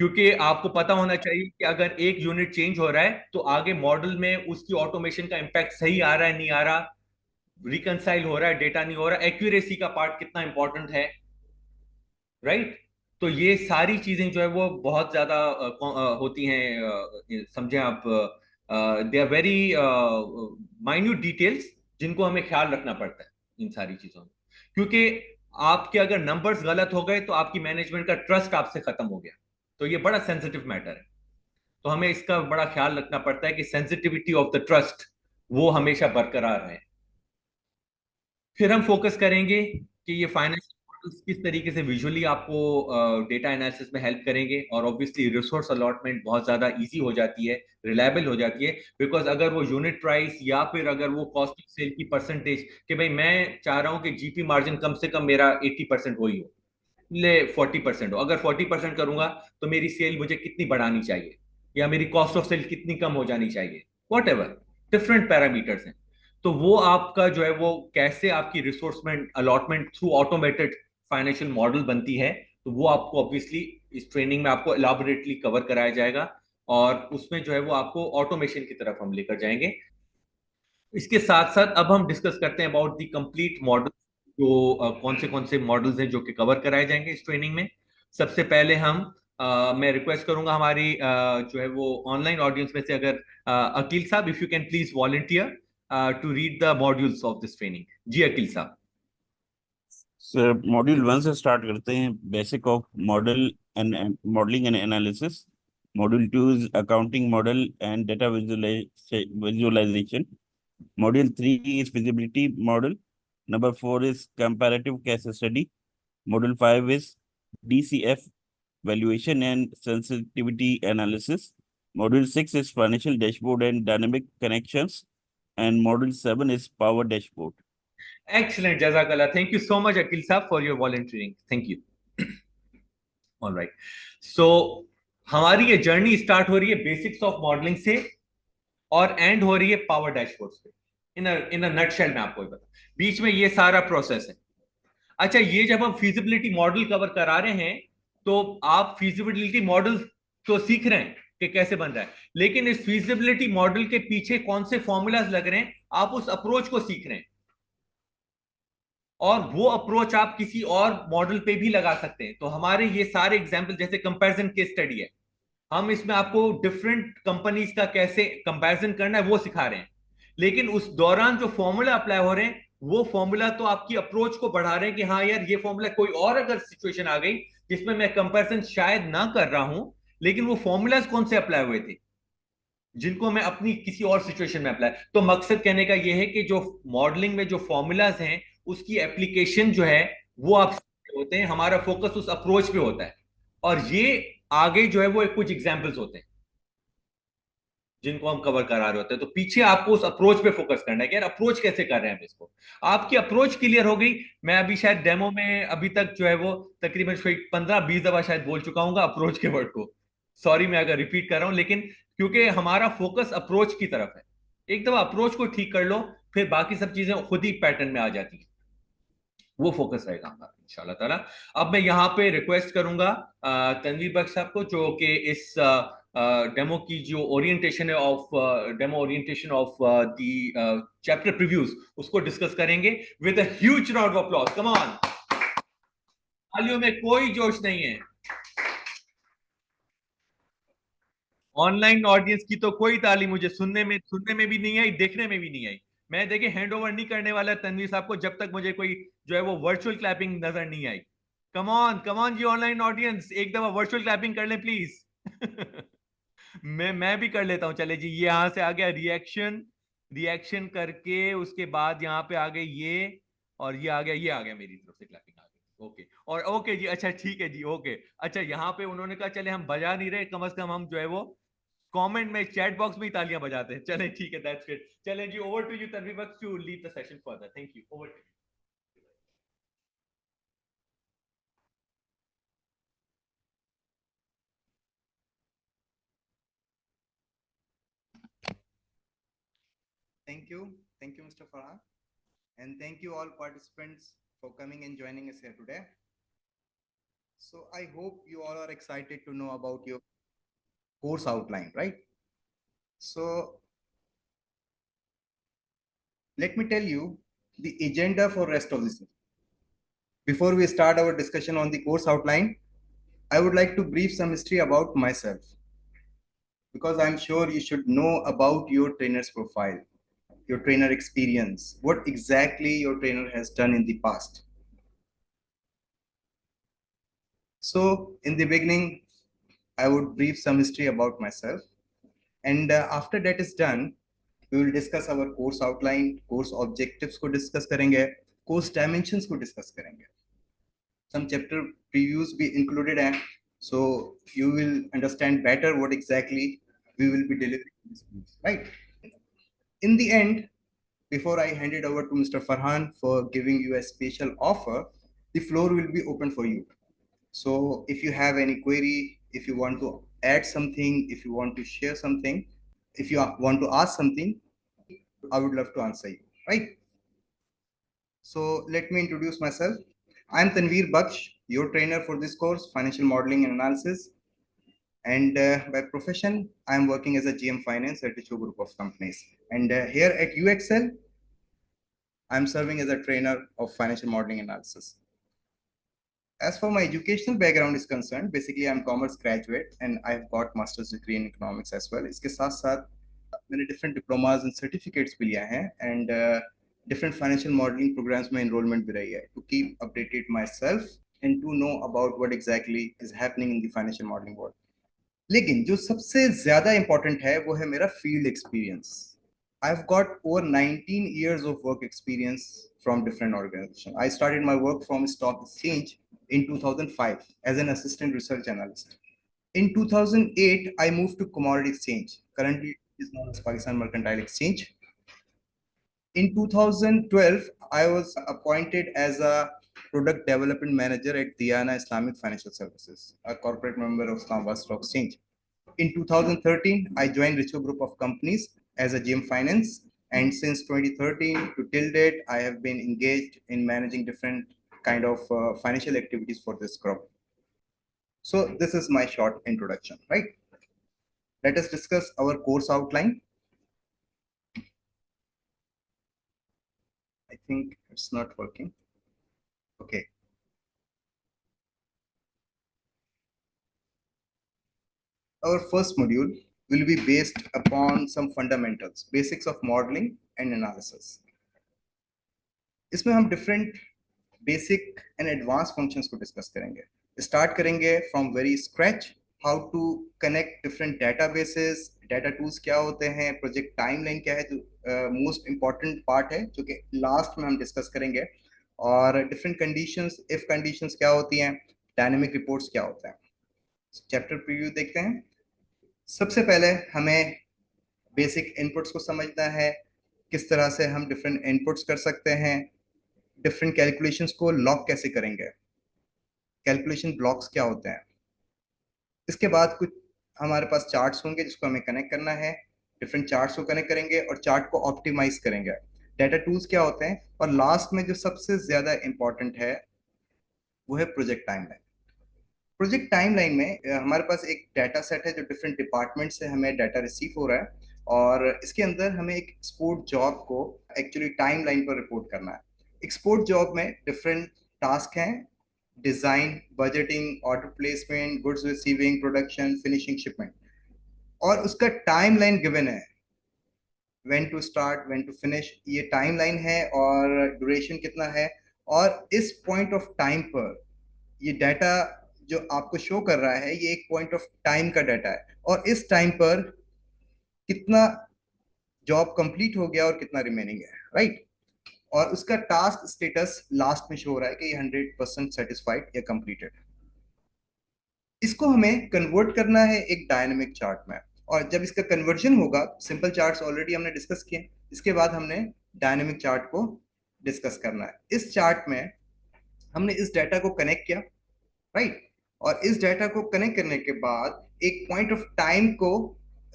क्योंकि आपको पता होना चाहिए कि अगर एक यूनिट चेंज हो रहा है तो आगे मॉडल में उसकी ऑटोमेशन का इंपैक्ट सही आ रहा है नहीं आ रहा, रिकंसाइल हो रहा है डेटा नहीं हो रहा, एक्यूरेसी का पार्ट कितना इंपॉर्टेंट है। राइट? तो ये सारी चीजें जो है वो बहुत ज्यादा होती हैं, समझें आप, they are very minute details जिनको हमें ख्याल रखना पड़ता है इन सारी चीजों में। क्योंकि आपके अगर नंबर्स गलत हो गए तो आपकी मैनेजमेंट का ट्रस्ट आपसे खत्म हो गया। तो ये बड़ा सेंसिटिव मैटर है। तो हमें इसका बड़ा ख्याल रखना पड़ता है कि सेंसिटिविटी ऑफ द ट्रस्ट वो हमेशा बरकरार रहे। फिर हम फोकस करेंगे कि ये फाइनेंशियल मॉडल्स किस तरीके से विजुअली आपको डेटा एनालिसिस में हेल्प करेंगे। और ऑब्वियसली रिसोर्स अलॉटमेंट बहुत ज्यादा इजी हो जाती है, रिलायबल हो जाती है। बिकॉज अगर वो यूनिट प्राइस या फिर अगर वो कॉस्ट ऑफ सेल की परसेंटेज, कि भाई मैं चाह रहा हूं कि जीपी मार्जिन कम से कम मेरा 80% वही हो, ले 40% हो, अगर 40% करूंगा तो मेरी सेल मुझे कितनी बढ़ानी चाहिए, या मेरी कॉस्ट ऑफ सेल कितनी कम हो जानी चाहिए, वॉट एवर डिफरेंट पैरामीटर्स हैं। तो वो आपका जो है वो कैसे आपकी resourcement allotment through automated financial model बनती है, तो वो आपको ऑब्वियसली इस ट्रेनिंग में आपको एलाबोरेटली कवर कराया जाएगा। और उसमें जो है वो आपको ऑटोमेशन की तरफ हम लेकर जाएंगे। इसके साथ साथ अब हम डिस्कस करते हैं अबाउट द कंप्लीट मॉडल, जो कौन से मॉडल्स हैं जो कि कवर कराए जाएंगे इस ट्रेनिंग में। सबसे पहले हम मैं रिक्वेस्ट करूंगा हमारी जो है वो ऑनलाइन ऑडियंस में से अगर Aqeel sahab, if you can please volunteer to read the modules of this training. जी अकील साहब। सर मॉड्यूल 1 से स्टार्ट करते हैं, basic of model and modelling and analysis. Module 2 is accounting model and data visualisation. Module 3 is feasibility model. Number 4 is comparative case study. Module 5 is DCF, valuation and sensitivity analysis. Module 6 is financial dashboard and dynamic connections. And module 7 is power dashboard. Excellent, jazakallah. Thank you so much Akil साहब for your volunteering. Thank you. All right. So हमारी ये journey start हो रही है basics of modelling से और and हो रही है पावर डैशबोर्ड्स पे। इन अ नटशेल में आपको बता, बीच में ये सारा प्रोसेस है। अच्छा, ये जब हम फिजिबिलिटी मॉडल कवर करा रहे हैं तो आप फिजिबिलिटी मॉडल तो सीख रहे हैं कि कैसे बन रहा है, लेकिन इस फिजिबिलिटी मॉडल के पीछे कौन से फॉर्मूलाज लग रहे हैं आप उस अप्रोच को सीख रहे हैं। और वो अप्रोच आप किसी और मॉडल पे भी लगा सकते हैं। तो हमारे ये सारे एग्जाम्पल जैसे कंपैरिजन केस स्टडी है, हम इसमें आपको डिफरेंट कंपनीज का कैसे कंपैरिजन करना है वो सिखा रहे हैं, लेकिन उस दौरान जो फॉर्मूला अप्लाई हो रहे हैं वो फॉर्मूला तो आपकी अप्रोच को बढ़ा रहे हैं कि हाँ यार ये फॉर्मूला, कोई और अगर सिचुएशन आ गई जिसमें मैं कंपैरिजन शायद ना कर रहा हूं, लेकिन वो फॉर्मूलाज कौन से अप्लाई हुए थे जिनको मैं अपनी किसी और सिचुएशन में अप्लाई, तो मकसद कहने का यह है कि जो मॉडलिंग में जो फॉर्मूलाज हैं उसकी एप्लीकेशन जो है वो आप होते हैं, हमारा फोकस उस अप्रोच पे होता है, और ये आगे जो है वो कुछ एग्जाम्पल्स होते हैं जिनको हम कवर करा रहे होते हैं। तो पीछे आपको उस अप्रोच पे फोकस करना है कि यार अप्रोच कैसे कर रहे हैं हम इसको। आपकी अप्रोच क्लियर हो गई। मैं अभी शायद डेमो में अभी तक जो है वो तकरीबन 15-20 दफा शायद बोल चुका हूँ अप्रोच के वर्ड को, सॉरी मैं अगर रिपीट कर रहा हूं, लेकिन क्योंकि हमारा फोकस अप्रोच की तरफ है। एक दफा अप्रोच को ठीक कर लो, फिर बाकी सब चीजें खुद ही पैटर्न में आ जाती है। वो फोकस रहेगा हमारा इंशाल्लाह ताला। अब मैं यहाँ पे रिक्वेस्ट करूंगा तनवीर बख्श साहब को, जो कि इस डेमो की जो ओरिएंटेशन है of demo orientation of the chapter previews, उसको डिस्कस करेंगे with a huge round of applause. Come on, तालियों में कोई जोश नहीं है। ऑनलाइन ऑडियंस की तो कोई ताली मुझे सुनने में भी नहीं आई, देखने में भी नहीं आई। मैं देखिए हैंड ओवर नहीं करने वाला तनवीर साहब को जब तक मुझे कोई जो है वो वर्चुअल क्लैपिंग नजर नहीं आई। कम ऑन जी ऑनलाइन ऑडियंस, एक दफा वर्चुअल क्लैपिंग कर लें प्लीज। मैं भी कर लेता हूं, चले जी। ये यहां से आ गया रिएक्शन, रिएक्शन करके उसके बाद यहाँ पे आ गए ये, और ये आ गया मेरी तरफ से क्लैपिंग आ गई। ओके, और ओके जी, अच्छा ठीक है जी, ओके। अच्छा यहाँ पे उन्होंने कहा चले हम बजा नहीं रहे, कम से कम हम जो है वो कमेंट में चैट बॉक्स में ही तालियां बजाते हैं। चलें ठीक है, दैट्स गुड। चलें जी, over to you Tanveer Bakhsh to lead the session further. Thank you, over to Thank you. Thank you, Mr. Farhan. And thank you all participants for coming and joining us here today. So I hope you all are excited to know about your course outline, right? So let me tell you the agenda for rest of this. Before we start our discussion on the course outline, I would like to brief some history about myself, because I'm sure you should know about your trainer's profile, your trainer experience, what exactly your trainer has done in the past. So in the beginning, I would brief some history about myself. And after that is done, we will discuss our course outline, course objectives को discuss करेंगे, course dimensions को discuss करेंगे. Some chapter previews be included हैं, so you will understand better what exactly we will be delivering in this course, right? In the end, before I hand it over to Mr. Farhan for giving you a special offer, the floor will be open for you. So if you have any query, if you want to add something, if you want to share something, if you want to ask something, I would love to answer you, right? So let me introduce myself. I'm Tanveer Baksh, your trainer for this course, Financial Modeling and Analysis. And by profession, I'm working as a GM Finance at Richo Group of Companies. And here at UXL, I'm serving as a trainer of Financial Modeling Analysis. As for my educational background is concerned, basically I'm commerce graduate and I've got master's degree in economics as well. इसके साथ साथ मैंने different diplomas and certificates भी लिया है, and different financial modeling programs में enrollment भी रही है, to keep updated myself and to know about what exactly is happening in the financial modeling world. लेकिन जो सबसे ज्यादा important है वो है मेरा field experience. I've got over 19 years of work experience from different organizations. I started my work from Stock Exchange in 2005 as an assistant research analyst. In 2008, I moved to Commodity Exchange. Currently, it is known as Pakistan Mercantile Exchange. In 2012, I was appointed as a product development manager at Diana Islamic Financial Services, a corporate member of Islamabad Stock Exchange. In 2013, I joined Richo Group of Companies as a GM Finance. And since 2013 to till date, I have been engaged in managing different kind of financial activities for this group. So this is my short introduction, right? Let us discuss our course outline. I think it's not working. Okay. our first module will be based upon some fundamentals, basics of modeling and analysis. इसमें हम different basic and advanced functions को discuss करेंगे. Start करेंगे from very scratch, how to connect different databases, data tools क्या होते हैं, project timeline क्या है, जो most important part है जो कि last में हम discuss करेंगे, और different conditions, if conditions क्या होती हैं, dynamic reports क्या होता है. Chapter preview देखते हैं. सबसे पहले हमें बेसिक इनपुट्स को समझना है, किस तरह से हम डिफरेंट इनपुट्स कर सकते हैं, डिफरेंट कैलकुलेशंस को लॉक कैसे करेंगे, कैलकुलेशन ब्लॉक्स क्या होते हैं. इसके बाद कुछ हमारे पास चार्ट्स होंगे जिसको हमें कनेक्ट करना है, डिफरेंट चार्ट्स को कनेक्ट करेंगे और चार्ट को ऑप्टिमाइज करेंगे. डाटा टूल्स क्या होते हैं, और लास्ट में जो सबसे ज्यादा इंपॉर्टेंट है वो है प्रोजेक्ट टाइमलाइन. प्रोजेक्ट टाइमलाइन में हमारे पास एक डाटा सेट है जो डिफरेंट डिपार्टमेंट से हमें डाटा रिसीव हो रहा है, और इसके अंदर हमें एक एक्सपोर्ट जॉब को एक्चुअली टाइमलाइन पर रिपोर्ट करना है. एक्सपोर्ट जॉब में डिफरेंट टास्क हैं, design, budgeting, order placement, goods receiving, production, finishing, shipment, और उसका टाइमलाइन गिवन है, when to start, when to finish, ये टाइमलाइन है, और ड्यूरेशन कितना है. और इस पॉइंट ऑफ टाइम पर ये डाटा जो आपको शो कर रहा है ये एक पॉइंट ऑफ टाइम का डाटा है, और इस टाइम पर कितना जॉब कंप्लीट हो गया और कितना रिमेनिंग है, राइट. और उसका टास्क स्टेटस लास्ट में शो हो रहा है कि ये 100% सेटिस्फाइड या कंप्लीटेड. इसको हमें कन्वर्ट करना है एक डायनेमिक चार्ट में, और जब इसका कन्वर्जन होगा, सिंपल चार्ट्स ऑलरेडी हमने डिस्कस किए, इसके बाद हमने डायनेमिक चार्ट को डिस्कस करना है. इस चार्ट में हमने इस डाटा को कनेक्ट किया, राइट, और इस डाटा को कनेक्ट करने के बाद एक पॉइंट ऑफ टाइम को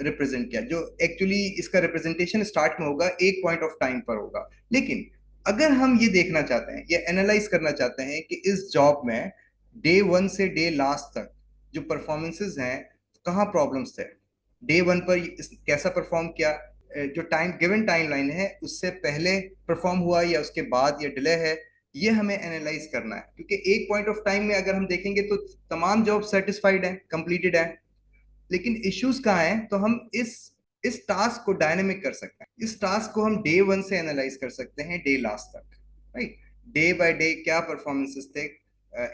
रिप्रेजेंट किया, जो एक्चुअली इसका रिप्रेजेंटेशन स्टार्ट में होगा, एक पॉइंट ऑफ टाइम पर होगा. लेकिन अगर हम ये देखना चाहते हैं, ये एनालाइज करना चाहते हैं कि इस जॉब में डे 1 से डे लास्ट तक जो परफॉर्मेंसेस हैं, कहाँ प्रॉब्लम्स थे, डे 1 पर कैसा परफॉर्म किया, जो टाइम गिवन टाइमलाइन है उससे पहले परफॉर्म हुआ या उसके बाद या डिले है, ये हमें एनालाइज करना है. क्योंकि एक पॉइंट ऑफ टाइम में अगर हम देखेंगे तो तमाम जॉब सेटिस्फाइड है, कंप्लीटेड है, लेकिन इश्यूज कहाँ हैं, तो हम इस टास्क को डायनेमिक कर सकते हैं. इस टास्क को हम डे 1 से एनालाइज कर सकते हैं डे लास्ट तक, राइट. डे बाय डे क्या परफॉर्मेंसेस थे,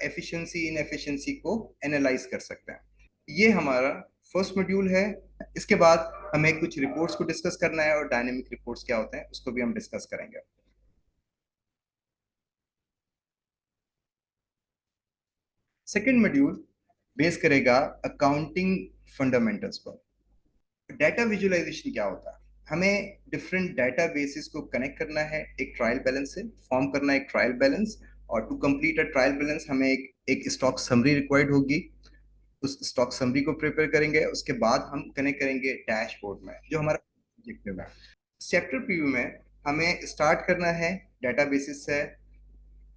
एफिशिएंसी, इनएफिशिएंसी को एनालाइज कर सकते हैं. ये हमारा फर्स्ट मॉड्यूल है. इसके बाद हमें कुछ रिपोर्ट्स को डिस्कस करना है, और डायनेमिक रिपोर्ट्स क्या होते हैं उसको भी हम डिस्कस करेंगे. सेकेंड मॉड्यूल बेस करेगा अकाउंटिंग फंडामेंटल्स पर. डाटा विजुअलाइजेशन क्या होता है, हमें डिफरेंट डाटा बेसिस को कनेक्ट करना है एक ट्रायल बैलेंस से, फॉर्म करना है एक ट्रायल बैलेंस, और to complete a trial balance हमें एक स्टॉक समरी रिक्वायर्ड होगी. उस स्टॉक समरी को प्रिपेयर करेंगे, उसके बाद हम कनेक्ट करेंगे डैशबोर्ड में, जो हमारा ऑब्जेक्टिव है. चैप्टर प्रीव्यू में हमें स्टार्ट करना है डाटा बेसिस से,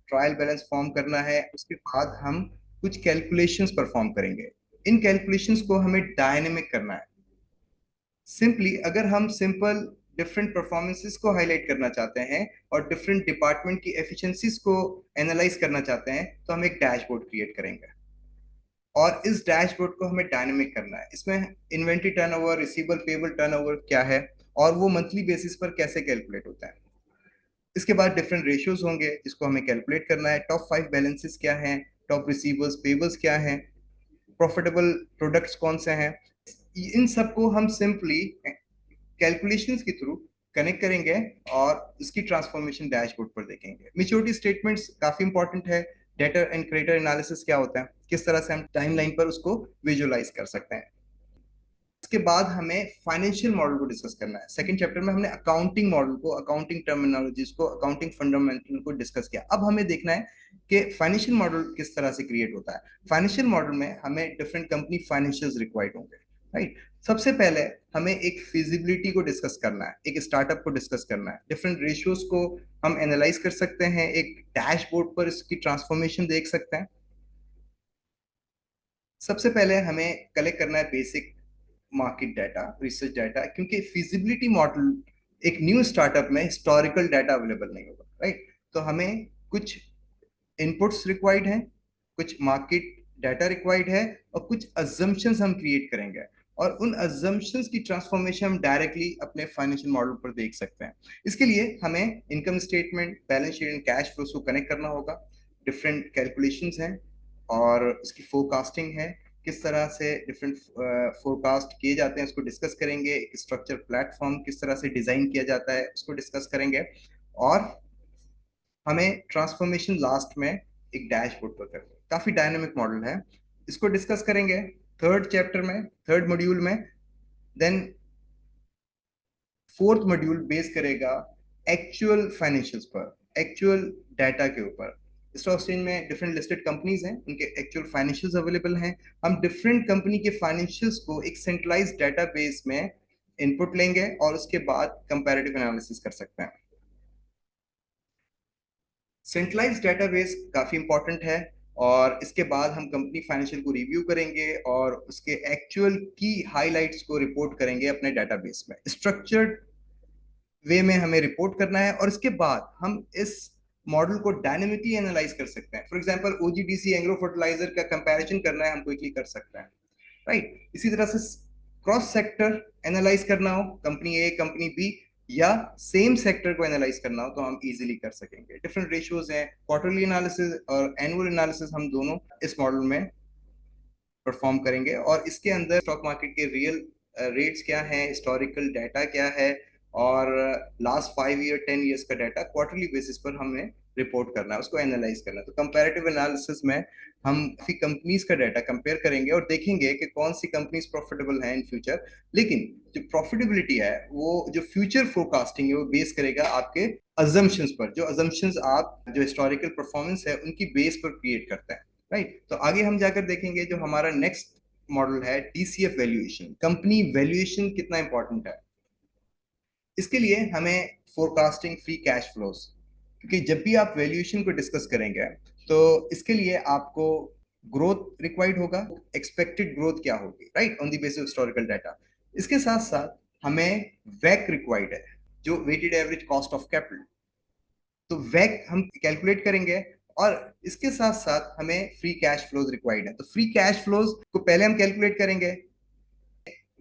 ट्रायल बैलेंस फॉर्म करना है, उसके बाद हम कुछ कैलकुलेशंस परफॉर्म करेंगे. इन कैलकुलेशंस को हमें डायनेमिक करना है. सिंपली अगर हम सिंपल डिफरेंट परफॉर्मेंसेस को हाईलाइट करना चाहते हैं और डिफरेंट डिपार्टमेंट की एफिशिएंसीज को एनालाइज करना चाहते हैं, तो हम एक डैशबोर्ड क्रिएट करेंगे, और इस डैशबोर्ड को हमें डायनेमिक करना है. इसमें inventory turnover, receivable payable turnover क्या है, और वो मंथली बेसिस पर कैसे कैलकुलेट होता है. इसके बाद डिफरेंट रेशियोज होंगे जिसको हमें कैलकुलेट करना है. टॉप 5 बैलेंसेस क्या हैं, टॉप रिसीवर्स, पेबल्स क्या हैं, प्रॉफिटेबल प्रोडक्ट्स कौन से हैं. इन सबको हम सिंपली कैलकुलेशंस के थ्रू कनेक्ट करेंगे और इसकी ट्रांसफॉर्मेशन डैशबोर्ड पर देखेंगे. मैच्योरिटी स्टेटमेंट्स काफी इंपॉर्टेंट है. डेटा एंड क्रेडिटर एनालिसिस क्या होता है, किस तरह से हम टाइमलाइन पर उसको विजुअलाइज कर सकते हैं. इसके बाद हमें फाइनेंशियल मॉडल को डिस्कस करना है. सेकंड चैप्टर में हमने अकाउंटिंग मॉडल को, अकाउंटिंग टर्मिनोलॉजीज को, अकाउंटिंग फंडामेंटल को डिस्कस किया. अब हमें देखना है कि फाइनेंशियल मॉडल किस तरह से क्रिएट होता है. फाइनेंशियल मॉडल में हमें डिफरेंट कंपनी फाइनेंशियल्स रिक्वायर्ड होंगे, राइट. सबसे पहले हमें एक फिजिबिलिटी को डिस्कस करना है, एक स्टार्टअप को डिस्कस करना है. डिफरेंट रेशियोज को हम एनालाइज कर सकते हैं, एक डैशबोर्ड पर इसकी ट्रांसफॉर्मेशन देख सकते हैं. सबसे पहले हमें कलेक्ट करना है basic market data, research data, क्योंकि फिजिबिलिटी मॉडल एक न्यू स्टार्टअप में हिस्टोरिकल डाटा अवेलेबल नहीं होगा, राइट. तो हमें कुछ इनपुट्स रिक्वायर्ड हैं, कुछ मार्केट डाटा रिक्वायर्ड है, और कुछ अजम्पशंस हम क्रिएट करेंगे, और उन अजम्पशंस की ट्रांसफॉर्मेशन हम डायरेक्टली अपने फाइनेंशियल मॉडल पर देख सकते हैं। इसके लिए हमें income statement, balance sheet and cash flows को कनेक्ट करना होगा। डिफरेंट कैलकुलेशंस हैं और इसकी फोरकास्टिंग है, किस तरह से डिफरेंट फोरकास्ट किए जाते हैं उसको डिस्कस करेंगे। एक स्ट्रक्चर प्लेटफॉर्म किस तरह से डिजाइन किया जाता है उसको डिस्कस करेंगे, और हमें ट्रांसफॉर्मेशन लास्ट में एक डैशबोर्ड पर करना है। काफी डायनामिक मॉडल है, इसको डिस्कस करेंगे थर्ड चैप्टर में, थर्ड मॉड्यूल में। देन फोर्थ मॉड्यूल बेस करेगा एक्चुअल फाइनेंशियल्स पर, एक्चुअल डाटा के ऊपर। स्टॉक एक्सचेंज में डिफरेंट लिस्टेड कंपनीज हैं, उनके एक्चुअल फाइनेंशियल्स अवेलेबल हैं। हम डिफरेंट कंपनी के फाइनेंशियल्स को एक सेंट्रलाइज्ड डेटाबेस में इनपुट लेंगे और उसके बाद कंपैरेटिव एनालिसिस कर सकते हैं। सेंट्रलाइज्ड डेटाबेस काफी इंपॉर्टेंट है, और इसके बाद हम कंपनी फाइनेंशियल को रिव्यू करेंगे और उसके एक्चुअल की हाइलाइट्स को रिपोर्ट करेंगे अपने डेटाबेस में। स्ट्रक्चर्ड वे में हमें रिपोर्ट करना है, और इसके बाद हम इस मॉडल को डायनेमिकली एनालाइज कर सकते हैं। For example OGDC agro fertiliser का कंपैरिजन करना है, हम क्विकली कर सकते हैं, राइट। इसी तरह से क्रॉस सेक्टर एनालाइज करना हो, कंपनी ए कंपनी बी, या सेम सेक्टर को एनालाइज करना हो, तो हम इजीली कर सकेंगे। डिफरेंट रेशियोज हैं, क्वार्टरली एनालिसिस और एनुअल एनालिसिस हम दोनों इस मॉडल में परफॉर्म करेंगे। और इसके अंदर स्टॉक मार्केट के रियल रेट्स क्या हैं, हिस्टोरिकल डाटा क्या है, और लास्ट 5 ईयर 10 ईयर्स का डाटा क्वार्टरली बेसिस पर हमें रिपोर्ट करना है, उसको एनालाइज करना है। तो कंपैरेटिव एनालिसिस में हम काफी कंपनीज का डाटा कंपेयर करेंगे और देखेंगे कि कौन सी कंपनीज प्रॉफिटेबल हैं इन फ्यूचर। लेकिन जो प्रॉफिटेबिलिटी है, वो जो फ्यूचर फोरकास्टिंग है, वो बेस करेगा आपके अजम्पशंस पर, जो अजम्पशंस आप जो हिस्टोरिकल परफॉर्मेंस है उनकी बेस पर क्रिएट करते हैं, राइट। तो आगे हम जाकर देखेंगे जो हमारा नेक्स्ट मॉडल है डीसीएफ वैल्यूएशन। कंपनी वैल्यूएशन कितना इंपॉर्टेंट है, इसके लिए हमें फोरकास्टिंग फ्री कैश फ्लोस, क्योंकि जब भी आप वैल्यूएशन को डिस्कस करेंगे तो इसके लिए आपको ग्रोथ रिक्वायर्ड होगा, एक्सपेक्टेड ग्रोथ क्या होगी, right, on the basis of historical data. इसके साथ साथ हमें वैक रिक्वायर्ड है, जो weighted average cost of capital. तो वैक हम कैलकुलेट करेंगे, और इसके साथ साथ हमें फ्री कैश फ्लोज रिक्वायर्ड है। तो फ्री कैश फ्लोज को पहले हम कैलकुलेट करेंगे,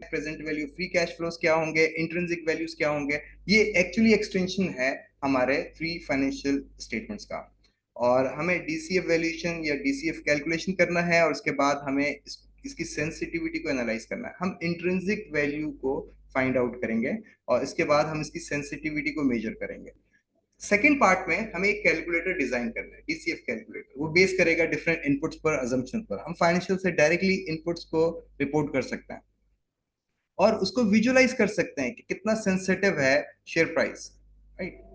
present value, free cash flows क्या होंगे, इंट्रिंसिक वैल्यूज क्या होंगे। ये एक्चुअली एक्सटेंशन है हमारे 3 फाइनेंशियल स्टेटमेंट्स का, और हमें डीसीएफ वैल्यूएशन या डीसीएफ कैलकुलेशन करना है, और उसके बाद हमें इसकी सेंसिटिविटी को एनालाइज करना है। हम इंट्रिंसिक वैल्यू को फाइंड आउट करेंगे और इसके बाद हम इसकी सेंसिटिविटी को मेजर करेंगे। सेकेंड पार्ट में हमें एक कैलकुलेटर डिजाइन करना है, डीसीएफ कैलकुलेटर। वो बेस करेगा डिफरेंट इनपुट्स पर, अजम्पशन पर। हम फाइनेंशियल से डायरेक्टली इनपुट्स को रिपोर्ट कर सकते हैं और उसको विजुअलाइज कर सकते हैं कि कितना सेंसिटिव है शेयर प्राइस, राइट।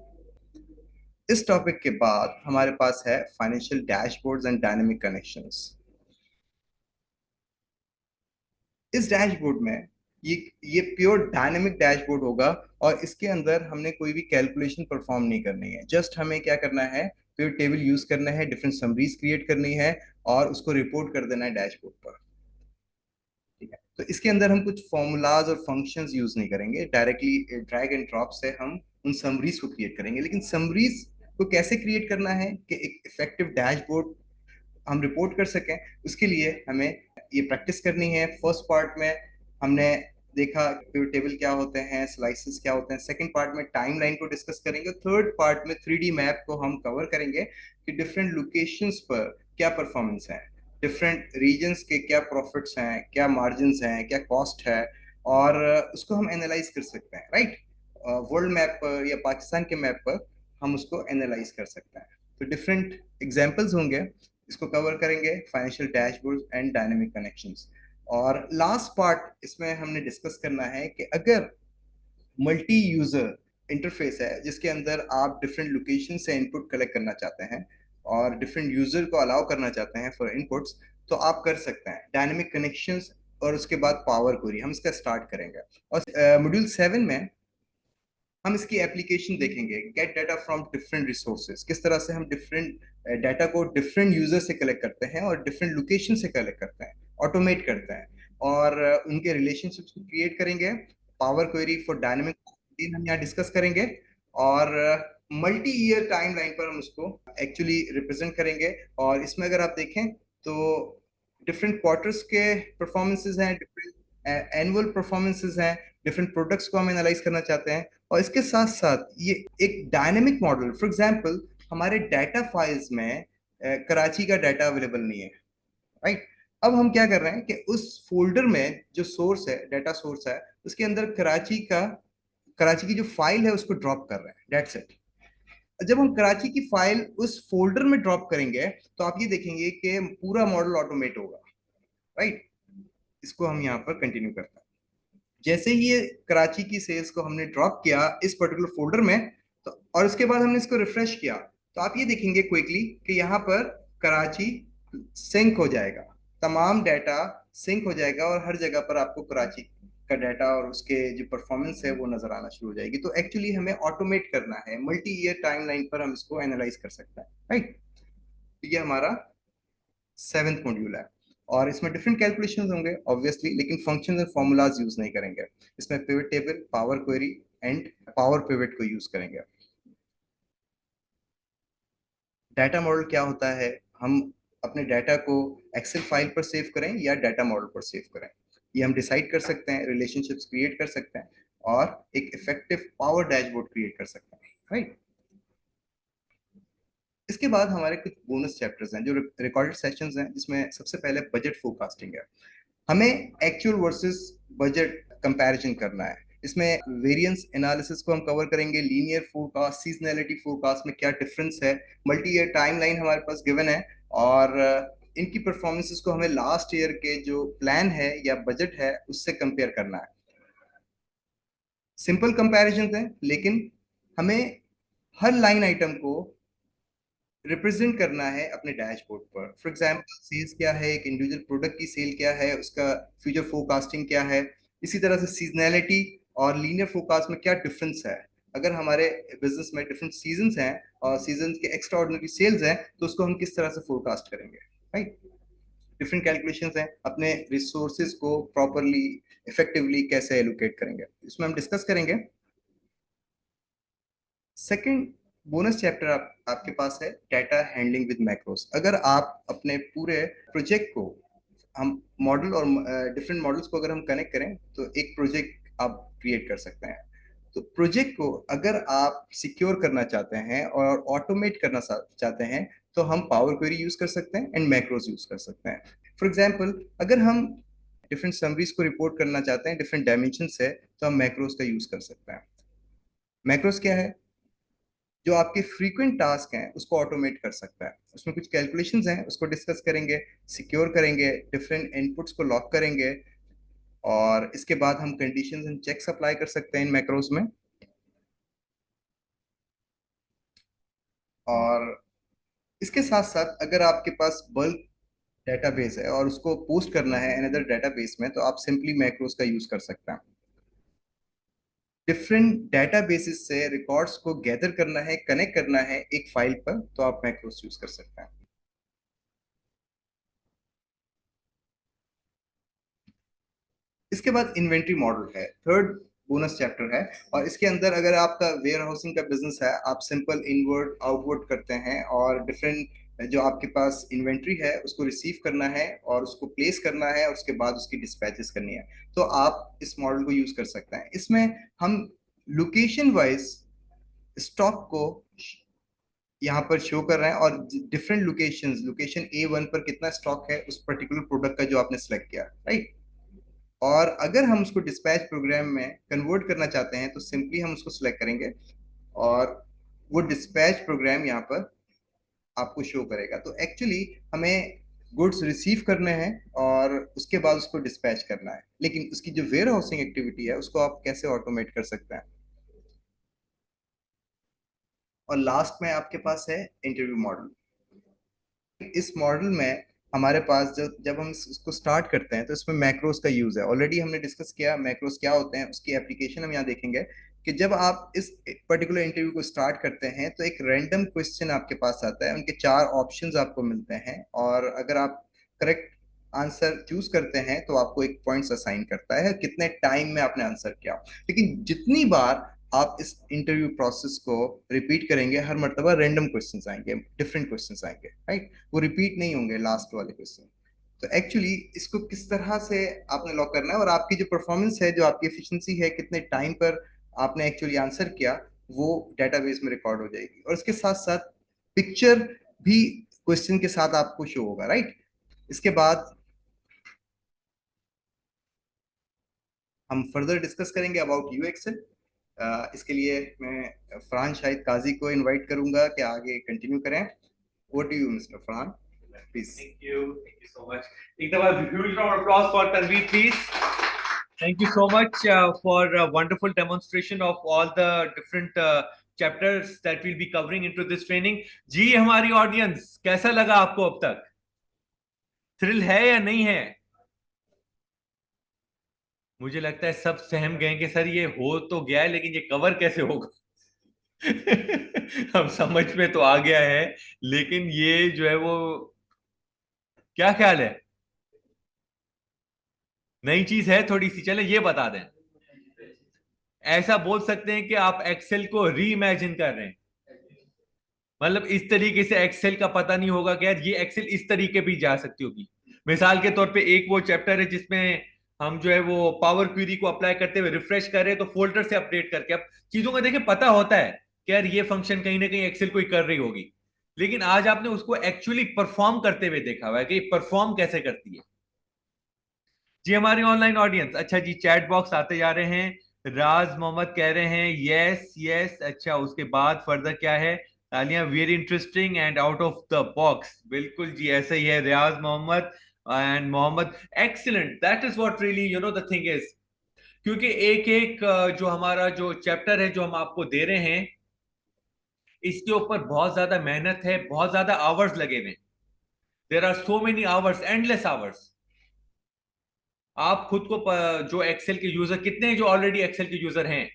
इस टॉपिक के बाद हमारे पास है financial dashboards and dynamic connections. इस डैशबोर्ड में ये प्योर डायनेमिक डैशबोर्ड होगा, और इसके अंदर हमने कोई भी कैलकुलेशन परफॉर्म नहीं करनी है। जस्ट हमें क्या करना है, प्योर टेबल यूज करना है, डिफरेंट समरीज क्रिएट करनी है और उसको रिपोर्ट कर देना है डैशबोर्ड पर, ठीक है। तो इसके अंदर हम कुछ फॉर्मूलाज और फंक्शंस यूज नहीं करेंगे, डायरेक्टली ड्रैग एंड ड्रॉप से हम उन समरीज को क्रिएट करेंगे। लेकिन समरीज को कैसे क्रिएट करना है कि एक इफेक्टिव डैशबोर्ड हम रिपोर्ट कर सकें, उसके लिए हमें ये प्रैक्टिस करनी है। फर्स्ट पार्ट में हमने देखा टेबल क्या होते हैं, स्लाइसेस क्या होते हैं। सेकंड पार्ट में टाइमलाइन को डिस्कस करेंगे। थर्ड पार्ट में 3D मैप को हम कवर करेंगे कि डिफरेंट लोकेशंस पर क्या परफॉर्मेंस है, डिफरेंट रीजन्स के क्या प्रॉफिट्स हैं, क्या मार्जिन हैं, क्या कॉस्ट है, और उसको हम एनालाइज कर सकते हैं, राइट। वर्ल्ड मैप पर या पाकिस्तान के मैप पर हम उसको एनालाइज कर सकते हैं। तो डिफरेंट एग्जाम्पल्स होंगे, इसको कवर करेंगे, financial dashboard and dynamic connections. और लास्ट पार्ट इसमें हमने डिस्कस करना है कि अगर मल्टी यूजर इंटरफेस है जिसके अंदर आप डिफरेंट लोकेशन से इनपुट कलेक्ट करना चाहते हैं और डिफरेंट यूजर को अलाउ करना चाहते हैं फॉर इनपुट्स, तो आप कर सकते हैं डायनेमिक कनेक्शंस। और उसके बाद पावर क्वेरी हम इसका स्टार्ट करेंगे। और मॉड्यूल 7 में हम इसकी एप्लीकेशन देखेंगे, gate data from different resources, किस तरह से हम डिफरेंट डाटा को डिफरेंट यूजर से कलेक्ट करते हैं और डिफरेंट लोकेशन से कलेक्ट करते हैं, ऑटोमेट करते हैं, और उनके रिलेशनशिप्स को क्रिएट करेंगे। पावर क्वेरी फॉर डायनेमिक हम यहाँ डिस्कस करेंगे, और मल्टी ईयर टाइमलाइन पर हम उसको एक्चुअली रिप्रेजेंट करेंगे। और इसमें अगर आप देखें तो डिफरेंट क्वार्टर्स के परफॉर्मेंसेज हैं, डिफरेंट एनुअल परफॉर्मेंसेस हैं, डिफरेंट प्रोडक्ट्स को हम एनालाइज करना चाहते हैं, और इसके साथ साथ ये एक डायनेमिक मॉडल, फॉर एग्जांपल हमारे डाटा फाइल्स में कराची का डाटा अवेलेबल नहीं है, राइट। अब हम क्या कर रहे हैं कि उस फोल्डर में जो सोर्स है, डाटा सोर्स है, उसके अंदर कराची की जो फाइल है उसको ड्रॉप कर रहे हैं, दैट्स इट। जब हम कराची की फाइल उस फोल्डर में ड्रॉप करेंगे तो आप ये देखेंगे कि पूरा मॉडल ऑटोमेट होगा, राइट। इसको हम यहाँ पर कंटिन्यू करते हैं। जैसे ही ये कराची की सेल्स को हमने ड्रॉप किया इस पर्टिकुलर फोल्डर में, तो और उसके बाद हमने इसको रिफ्रेश किया, तो आप ये देखेंगे क्विकली कि यहाँ पर कराची सिंक हो जाएगा, तमाम डाटा सिंक हो जाएगा और हर जगह पर आपको कराची का डाटा और उसके जो परफॉर्मेंस है वो नजर आना शुरू हो जाएगी। तो एक्चुअली हमें ऑटोमेट करना है, मल्टी ईयर टाइमलाइन पर हम इसको एनालाइज कर सकते हैं, राइट। तो ये हमारा 7th मॉड्यूल है और इसमें डिफरेंट कैलकुलेशंस होंगे ऑब्वियसली, लेकिन फंक्शंस एंड फॉर्मूलाज यूज नहीं करेंगे। इसमें pivot table, power query and power pivot को यूज करेंगे। डाटा मॉडल क्या होता है, हम अपने डाटा को एक्सेल फाइल पर सेव करें या डाटा मॉडल पर सेव करें, ये हम डिसाइड कर सकते हैं, रिलेशनशिप्स क्रिएट कर सकते हैं और एक इफेक्टिव पावर डैशबोर्ड क्रिएट कर सकते हैं, राइट। इसके बाद हमारे कुछ बोनस चैप्टर्स हैं जो रिकॉर्डेड सेशंस हैं, जिसमें सबसे पहले बजट फोरकास्टिंग है। हमें एक्चुअल वर्सेस बजट कंपैरिजन करना है। इसमें वेरिएंस एनालिसिस को हम कवर करेंगे, लीनियर फोरकास्ट, सीजनैलिटी फोरकास्ट में क्या डिफरेंस है, मल्टी ईयर टाइमलाइन हमारे पास गिवन है और इनकी परफॉर्मेंसेस को हमें लास्ट ईयर के जो प्लान है या बजट है उससे कंपेयर करना है। सिंपल कंपैरिजन है, लेकिन हमें हर लाइन आइटम को रिप्रेजेंट करना है अपने डैशबोर्ड पर। फॉर एग्जांपल सेल्स क्या है, एक इंडिविजुअल प्रोडक्ट की सेल क्या है, उसका फ्यूचर फोरकास्टिंग क्या है। इसी तरह से सीजनैलिटी और लीनियर फोरकास्ट में क्या डिफरेंस है। अगर हमारे बिजनेस में डिफरेंट सीजन्स हैं और सीजन के एक्स्ट्रा ऑर्डिनरी सेल्स हैं तो उसको हम किस तरह से फोरकास्ट करेंगे, राइट। डिफरेंट कैलकुलेशंस हैं, अपने रिसोर्सेज को प्रॉपरली इफेक्टिवली कैसे एलोकेट करेंगे, इसमें हम डिस्कस करेंगे। सेकंड बोनस चैप्टर आपके पास है डाटा हैंडलिंग विद मैक्रोस। अगर आप अपने पूरे प्रोजेक्ट को, हम मॉडल और डिफरेंट मॉडल्स को अगर हम कनेक्ट करें तो एक प्रोजेक्ट आप क्रिएट कर सकते हैं। तो प्रोजेक्ट को अगर आप सिक्योर करना चाहते हैं और ऑटोमेट करना चाहते हैं तो हम पावर क्वेरी यूज कर सकते हैं एंड मैक्रोस यूज कर सकते हैं। फॉर एग्जांपल अगर हम डिफरेंट समरीज को रिपोर्ट करना चाहते हैं, डिफरेंट डायमेंशन है, तो हम मैक्रोस का यूज कर सकते हैं। मैक्रोस क्या है, जो आपके फ्रीक्वेंट टास्क हैं उसको ऑटोमेट कर सकता है। उसमें कुछ कैलकुलेशंस हैं, उसको डिस्कस करेंगे, सिक्योर करेंगे, डिफरेंट इनपुट्स को लॉक करेंगे और इसके बाद हम कंडीशंस एंड चेक्स अप्लाई कर सकते हैं इन मैक्रोस में। और इसके साथ साथ अगर आपके पास बल्क डेटाबेस है और उसको पोस्ट करना है अनदर डेटाबेस में तो आप सिंपली मैक्रोस का यूज कर सकते हैं। डिफरेंट डेटाबेसेस से रिकॉर्ड्स को गैदर करना है, कनेक्ट करना है एक फाइल पर, तो आप मैक्रोस यूज कर सकते हैं। इसके बाद इन्वेंट्री मॉडल है, थर्ड बोनस चैप्टर है और इसके अंदर अगर आपका वेयर हाउसिंग का बिजनेस है, आप सिंपल इनवर्ड आउटवर्ड करते हैं और डिफरेंट जो आपके पास इन्वेंट्री है उसको रिसीव करना है और उसको प्लेस करना है और उसके बाद उसकी डिस्पैचेस करनी है, तो आप इस मॉडल को यूज कर सकते हैं। इसमें हम लोकेशन वाइज स्टॉक को यहाँ पर शो कर रहे हैं और डिफरेंट लोकेशंस, लोकेशन A1 पर कितना स्टॉक है उस पर्टिकुलर प्रोडक्ट का जो आपने सेलेक्ट किया, राइट। और अगर हम उसको डिस्पैच प्रोग्राम में कन्वर्ट करना चाहते हैं तो सिंपली हम उसको सिलेक्ट करेंगे और वो डिस्पैच प्रोग्राम यहाँ पर आपको शो करेगा। तो एक्चुअली हमें गुड्स रिसीव करने हैं और उसके बाद उसको डिस्पैच करना है, लेकिन उसकी जो वेयर हाउसिंग एक्टिविटी है उसको आप कैसे ऑटोमेट कर सकते हैं। और लास्ट में आपके पास है इंटरव्यू मॉडल। इस मॉडल में हमारे पास जब हम इसको स्टार्ट करते हैं तो इसमें मैक्रोस का यूज है, ऑलरेडी हमने डिस्कस किया मैक्रोस क्या होते हैं, उसकी एप्लीकेशन हम यहाँ देखेंगे कि जब आप इस पर्टिकुलर इंटरव्यू को स्टार्ट करते हैं तो एक रैंडम क्वेश्चन आपके पास आता है, उनके 4 ऑप्शंस आपको मिलते हैं और अगर आप करेक्ट आंसर चूज करते हैं तो आपको एक पॉइंट्स असाइन करता है कितने टाइम में आपने आंसर किया। लेकिन जितनी बार आप इस इंटरव्यू प्रोसेस को रिपीट करेंगे हर मर्तबा रैंडम क्वेश्चंस आएंगे, डिफरेंट क्वेश्चंस आएंगे, राइट। वो रिपीट नहीं होंगे लास्ट वाले क्वेश्चन। तो एक्चुअली इसको किस तरह से आपने लॉक करना है, और आपकी जो परफॉर्मेंस है, जो आपकी एफिशिएंसी है, कितने टाइम पर आपने एक्चुअली आंसर किया, वो डेटाबेस में रिकॉर्ड हो जाएगी। और इसके साथ साथ पिक्चर भी क्वेश्चन के साथ आपको शो होगा, राइट। इसके बाद हम फर्दर डिस्कस करेंगे अबाउट यू एक्सेल। इसके लिए मैं फरहान शाहिद काजी को इनवाइट करूंगा कि आगे कंटिन्यू करें। What do you mister Farhan, please. Thank you so much. एक दफा huge round of applause for Tanveer, please. Thank you so much for a wonderful demonstration of all the different chapters that we'll be covering into this training. जी हमारी audience, कैसा लगा आपको अब तक? Thrill है या नहीं है? मुझे लगता है सब सहम गए कि सर ये हो तो गया है, लेकिन ये कवर कैसे होगा? अब समझ में तो आ गया है, लेकिन ये जो है वो क्या ख्याल है? नई चीज है थोड़ी सी, चले ये बता दें। ऐसा बोल सकते हैं कि आप एक्सेल को री इमेजिन कर रहे हैं। मतलब इस तरीके से एक्सेल का पता नहीं होगा कि यार ये एक्सेल इस तरीके भी जा सकती होगी। मिसाल के तौर पे एक वो चैप्टर है जिसमें हम जो है वो पावर क्वेरी को अप्लाई करते हुए रिफ्रेश कर रहे हैं, तो फोल्डर से अपडेट करके अब चीजों का देखिए पता होता है कि यार ये फंक्शन कहीं ना कहीं एक्सेल कोई कर रही होगी, लेकिन आज आपने उसको एक्चुअली परफॉर्म करते हुए देखा हुआ है कि परफॉर्म कैसे करती है। जी हमारी ऑनलाइन ऑडियंस, अच्छा जी चैट बॉक्स आते जा रहे हैं। राज मोहम्मद कह रहे हैं यस यस। अच्छा उसके बाद फर्दर क्या है? तालियां, very interesting and out of the box. बिल्कुल जी ऐसा ही है Riaz Mohammad and Mohammad, excellent. That is what really you know the thing is, क्योंकि एक एक जो हमारा जो चैप्टर है जो हम आपको दे रहे हैं, इसके ऊपर बहुत ज्यादा मेहनत है, बहुत ज्यादा आवर्स लगे हुए। There are so many hours, endless hours. आप खुद को जो एक्सेल के यूजर कितने हैं जो ऑलरेडी एक्सेल के यूजर हैं?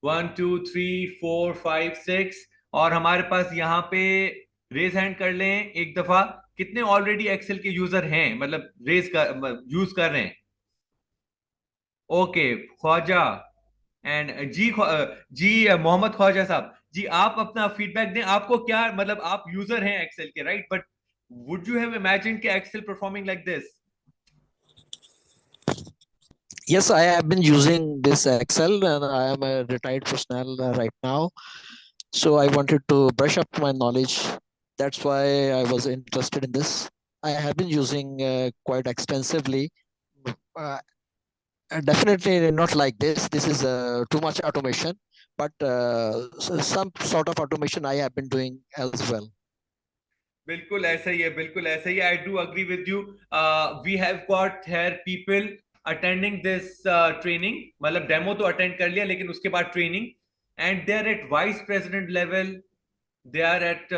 1 2 3 4 5 6। और हमारे पास यहाँ पे रेज हैंड कर लें एक दफा, कितने ऑलरेडी एक्सेल के यूजर हैं, मतलब रेज कर यूज कर रहे हैं? ओके ख्वाजा एंड जी जी मोहम्मद ख्वाजा साहब जी, आप अपना फीडबैक दें। आपको क्या मतलब, आप यूजर हैं एक्सेल के, right? But would you have imagined कि Excel performing like this? Yes, I have been using this Excel and I am a retired personnel right now. So I wanted to brush up my knowledge. That's why I was interested in this. I have been using quite extensively. Uh, Definitely not like this. This is too much automation, but some sort of automation I have been doing as well. बिल्कुल ऐसा ही है, बिल्कुल ऐसा ही। I do agree with you. We have got here people attending this training, मतलब demo तो attend कर लिया लेकिन उसके बाद training, and they are at vice president level. They are at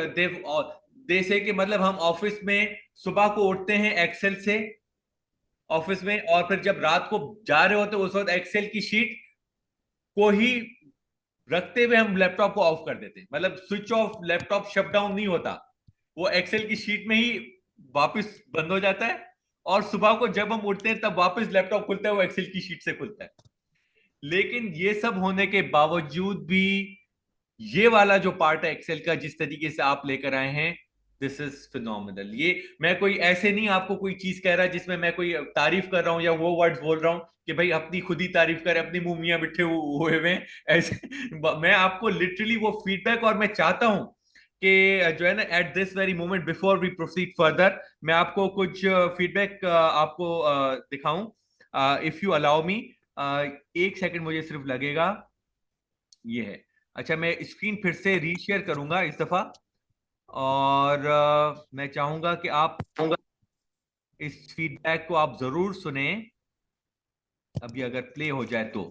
they say कि मतलब हम ऑफिस में सुबह को उठते हैं एक्सेल से ऑफिस में, और फिर जब रात को जा रहे होते उस वक्त एक्सेल की शीट को ही रखते हुए हम लैपटॉप को ऑफ कर देते हैं। मतलब switch off laptop shut down नहीं होता, वो एक्सेल की शीट में ही वापस बंद हो जाता है, और सुबह को जब हम उठते हैं तब वापस लैपटॉप खुलता है, वो एक्सेल की शीट से खुलता है। लेकिन ये सब होने के बावजूद भी ये वाला जो पार्ट है एक्सेल का जिस तरीके से आप लेकर आए हैं, दिस इज फिनोमिनल। ये मैं कोई ऐसे नहीं आपको कोई चीज कह रहा जिसमें मैं कोई तारीफ कर रहा हूं या वो वर्ड्स बोल रहा हूं कि भाई अपनी खुद ही तारीफ करें, अपनी मुंह मियां बिठे हुए हुए ऐसे। मैं आपको लिटरली वो फीडबैक, और मैं चाहता हूं कि जो है ना at this very moment before we proceed further, मैं आपको कुछ फीडबैक आपको दिखाऊं, इफ यू अलाउ मी। एक सेकंड मुझे सिर्फ लगेगा। ये है, अच्छा मैं स्क्रीन फिर से रीशेयर करूंगा इस दफा, और मैं चाहूंगा कि आप इस फीडबैक को आप जरूर सुने, अभी अगर प्ले हो जाए तो।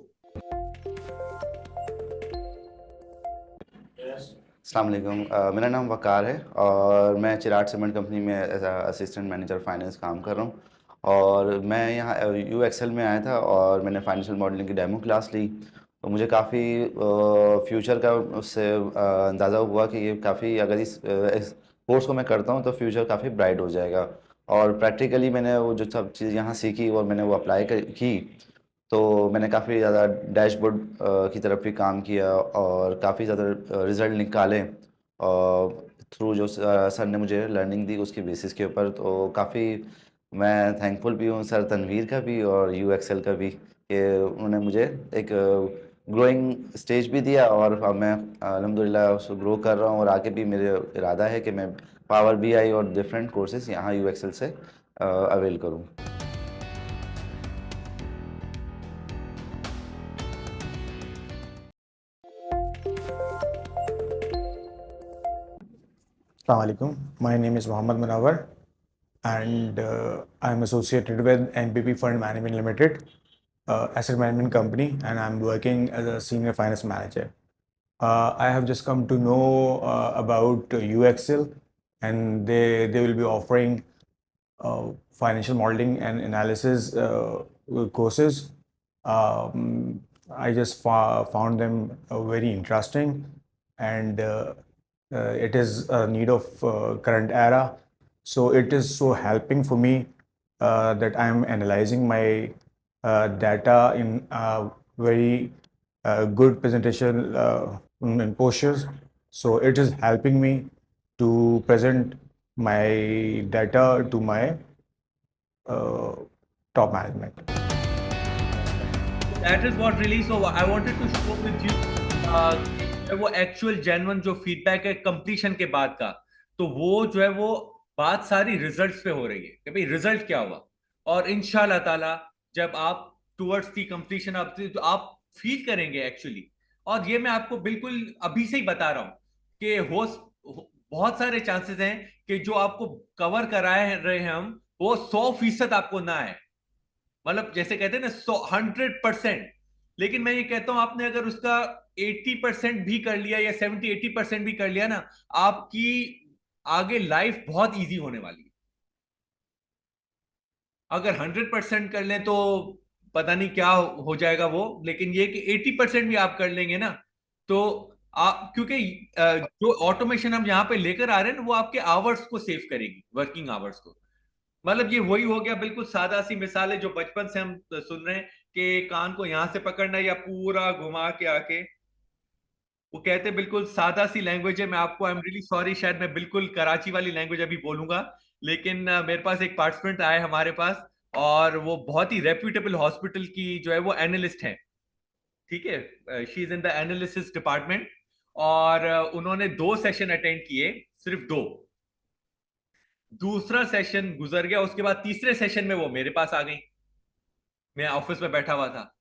अस्सलाम वालेकुम, मेरा नाम वकार है और मैं चिराग सीमेंट कंपनी में एज असिस्टेंट मैनेजर फाइनेंस काम कर रहा हूँ। और मैं यहाँ यू एक्सेल में आया था और मैंने फाइनेंशियल मॉडलिंग की डेमो क्लास ली, तो मुझे काफ़ी फ्यूचर का उससे अंदाज़ा हुआ कि ये काफ़ी, अगर इस कोर्स को मैं करता हूँ तो फ्यूचर काफ़ी ब्राइट हो जाएगा। और प्रैक्टिकली मैंने वो जो सब चीज़ यहाँ सीखी और मैंने वो अप्लाई की, तो मैंने काफ़ी ज़्यादा डैशबोर्ड की तरफ भी काम किया और काफ़ी ज़्यादा रिज़ल्ट निकाले थ्रू जो सर ने मुझे लर्निंग दी उसकी बेसिस के ऊपर, तो काफ़ी मैं थैंकफुल भी हूँ सर तनवीर का भी और यू एक्सेल का भी, कि उन्होंने मुझे एक ग्रोइंग स्टेज भी दिया, और अब मैं अल्हम्दुलिल्लाह उसको ग्रो कर रहा हूँ, और आगे भी मेरे इरादा है कि मैं पावर बीआई और डिफरेंट कोर्सेज यहाँ यू एक्सेल से अवेल करूँ। Assalamu alaikum. My name is Mohammad Munawar, and I'm associated with NPP Fund Management Limited, asset management company, and I'm working as a senior finance manager. I have just come to know about UXL, and they will be offering financial modeling and analysis courses. I just found them very interesting, and it is a need of current era. So it is so helping for me that I'm analyzing my data in very good presentation and postures. So it is helping me to present my data to my top management. That is what really, so I wanted to show with you वो actual genuine जो feedback है completion के बाद का, तो वो जो है वो बात सारी रिजल्ट्स पे हो रही है कि भाई रिजल्ट क्या हुआ, और इंशाल्लाह ताला जब आप टुवर्ड्स दी कंप्लीशन आप तो आप फील करेंगे एक्चुअली। और ये मैं आपको बिल्कुल अभी से ही बता रहा हूं कि बहुत सारे चांसेस हैं कि जो आपको कवर कराए रहे हैं हम वो 100% आपको ना आए, मतलब जैसे कहते हैं ना 100%। लेकिन मैं ये कहता हूं आपने अगर उसका 80% भी कर लिया या 70-80% भी कर लिया ना, आपकी आगे लाइफ बहुत इजी होने वाली है। अगर 100% कर लें तो पता नहीं क्या हो जाएगा वो, लेकिन ये कि 80% भी आप कर लेंगे ना तो आप, क्योंकि जो ऑटोमेशन हम यहाँ पे लेकर आ रहे हैं ना वो आपके आवर्स को सेव करेगी, वर्किंग आवर्स को। मतलब ये वही हो गया, बिल्कुल सादा सी मिसाल है जो बचपन से हम सुन रहे हैं कि कान को यहां से पकड़ना या पूरा घुमा के आके, वो कहते हैं बिल्कुल सादा सी लैंग्वेज है। मैं आपको आई एम रियली सॉरी, शायद मैं बिल्कुल कराची वाली लैंग्वेज अभी बोलूंगा, लेकिन मेरे पास एक पार्टिसिपेंट आए हमारे पास और वो बहुत ही रेप्यूटेबल हॉस्पिटल की जो है वो एनालिस्ट है, ठीक है, she is in the analysis department, और उन्होंने 2 सेशन अटेंड किए, सिर्फ 2। दूसरा सेशन गुजर गया, उसके बाद तीसरे सेशन में वो मेरे पास आ गई, मैं ऑफिस में बैठा हुआ था,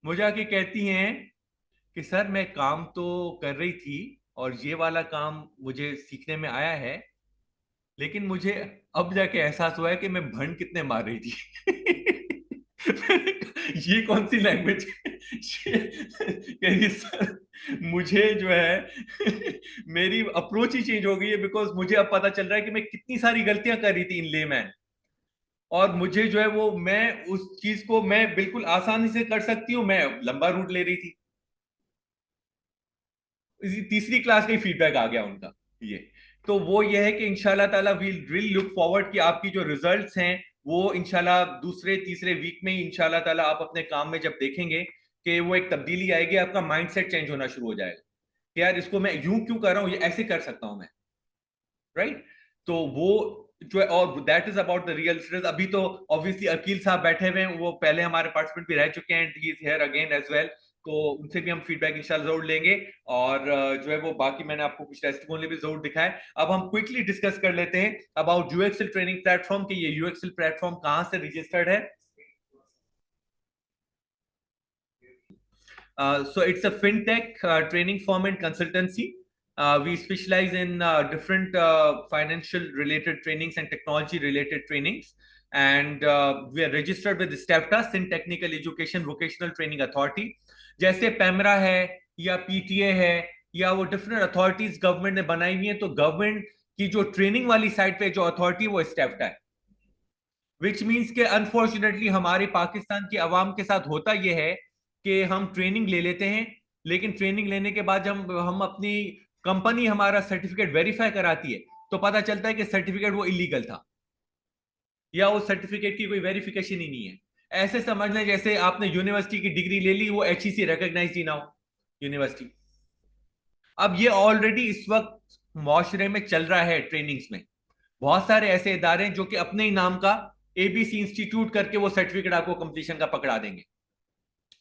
मुझे आके कहती हैं कि सर मैं काम तो कर रही थी और ये वाला काम मुझे सीखने में आया है, लेकिन मुझे अब जाके एहसास हुआ है कि मैं भंड कितने मार रही थी। मैंने कहा, ये कौन सी लैंग्वेज है? सर मुझे जो है मेरी अप्रोच ही चेंज हो गई है, बिकॉज मुझे अब पता चल रहा है कि मैं कितनी सारी गलतियां कर रही थी इन लेमैन, और मुझे जो है वो मैं उस चीज को मैं बिल्कुल आसानी से कर सकती हूँ, मैं लंबा रूट ले रही थी। तीसरी क्लास का ही फीडबैक आ गया उनका ये। तो वो ये है कि इंशाल्लाह ताला वील रियली लुक फॉरवर्ड कि आपकी जो रिजल्ट्स हैं वो इंशाल्लाह दूसरे तीसरे वीक में ही इंशाल्लाह ताला आप अपने काम में जब देखेंगे कि वो एक तब्दीली आएगी, आपका माइंडसेट चेंज होना शुरू हो जाएगा कि यार इसको मैं यूं क्यों कर रहा हूं, ये ऐसे कर सकता हूं मैं, राइट। तो वो जो है, और that is about the real stress. अभी तो ऑब्वियसली अकील साहब बैठे हुए हैं, वो पहले हमारे पार्टिसिपेंट भी रह चुके हैं, he is here again as well, तो उनसे भी हम फीडबैक इंशाल्लाह जरूर लेंगे। और जो है वो बाकी मैंने आपको कुछ टेस्टिमोनियल भी जरूर दिखाए। अब हम क्विकली डिस्कस कर लेते हैं अबाउट यूएक्सएल ट्रेनिंग प्लेटफॉर्म कि ये यूएक्सएल प्लेटफॉर्म कहां से रजिस्टर्ड है। So it's a fintech training firm and consultancy. We specialize in different financial related trainings and technology related trainings, and we are registered with STEVTA, Sin Technical Education Vocational Training Authority. जैसे पैमरा है या PTA है या वो different authorities government ने बनाई हुई है, तो गवर्नमेंट की जो ट्रेनिंग वाली साइड पे जो अथॉरिटी वो स्टेफ्टा है, विच मीन्स के अनफॉर्चुनेटली हमारे पाकिस्तान की आवाम के साथ होता यह है कि हम ट्रेनिंग ले लेते हैं, लेकिन ट्रेनिंग लेने के बाद जब हम अपनी कंपनी हमारा सर्टिफिकेट वेरीफाई कराती है तो पता चलता है कि सर्टिफिकेट वो इलीगल था या उस सर्टिफिकेट की कोई वेरिफिकेशन ही नहीं है। ऐसे समझ लें जैसे आपने यूनिवर्सिटी की डिग्री ले ली, वो HEC रिकॉग्नाइज्ड ही ना हो यूनिवर्सिटी। अब ये ऑलरेडी इस वक्त मुआशरे में चल रहा है ट्रेनिंग्स में, बहुत सारे ऐसे इदारे हैं जो कि अपने ही नाम का एबीसी इंस्टीट्यूट करके वो सर्टिफिकेट आपको कंप्लीशन का पकड़ा देंगे।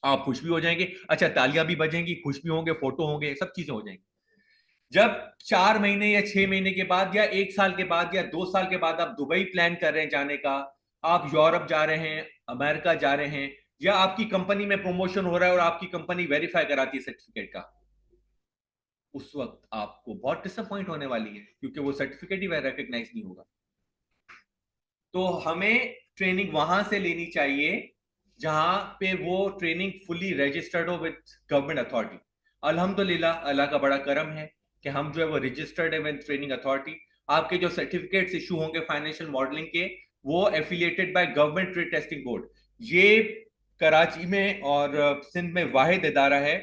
आप खुश भी हो जाएंगे, अच्छा तालियां भी बजेंगी, खुश भी होंगे, फोटो होंगे, सब चीजें हो जाएंगी। जब 4 महीने या 6 महीने के बाद या 1 साल के बाद या 2 साल के बाद आप दुबई प्लान कर रहे हैं जाने का, आप यूरोप जा रहे हैं, अमेरिका जा रहे हैं, या आपकी कंपनी में प्रमोशन हो रहा है और आपकी कंपनी वेरीफाई कराती है सर्टिफिकेट का, उस वक्त आपको बहुत डिसअपॉइंट होने वाली है, क्योंकि वो सर्टिफिकेट ही रिकॉग्नाइज नहीं होगा। तो हमें ट्रेनिंग वहां से लेनी चाहिए जहां पे वो ट्रेनिंग फुली रजिस्टर्ड हो विद गवर्नमेंट अथॉरिटी। अल्हम्दुलिल्लाह, अल्लाह का बड़ा करम है कि हम जो है वो रजिस्टर्ड है विद ट्रेनिंग अथॉरिटी। आपके जो सर्टिफिकेट्स इशू होंगे फाइनेंशियल मॉडलिंग के, वो affiliated by government trade testing board. ये कराची में और सिंध में वाहिद इदारा है,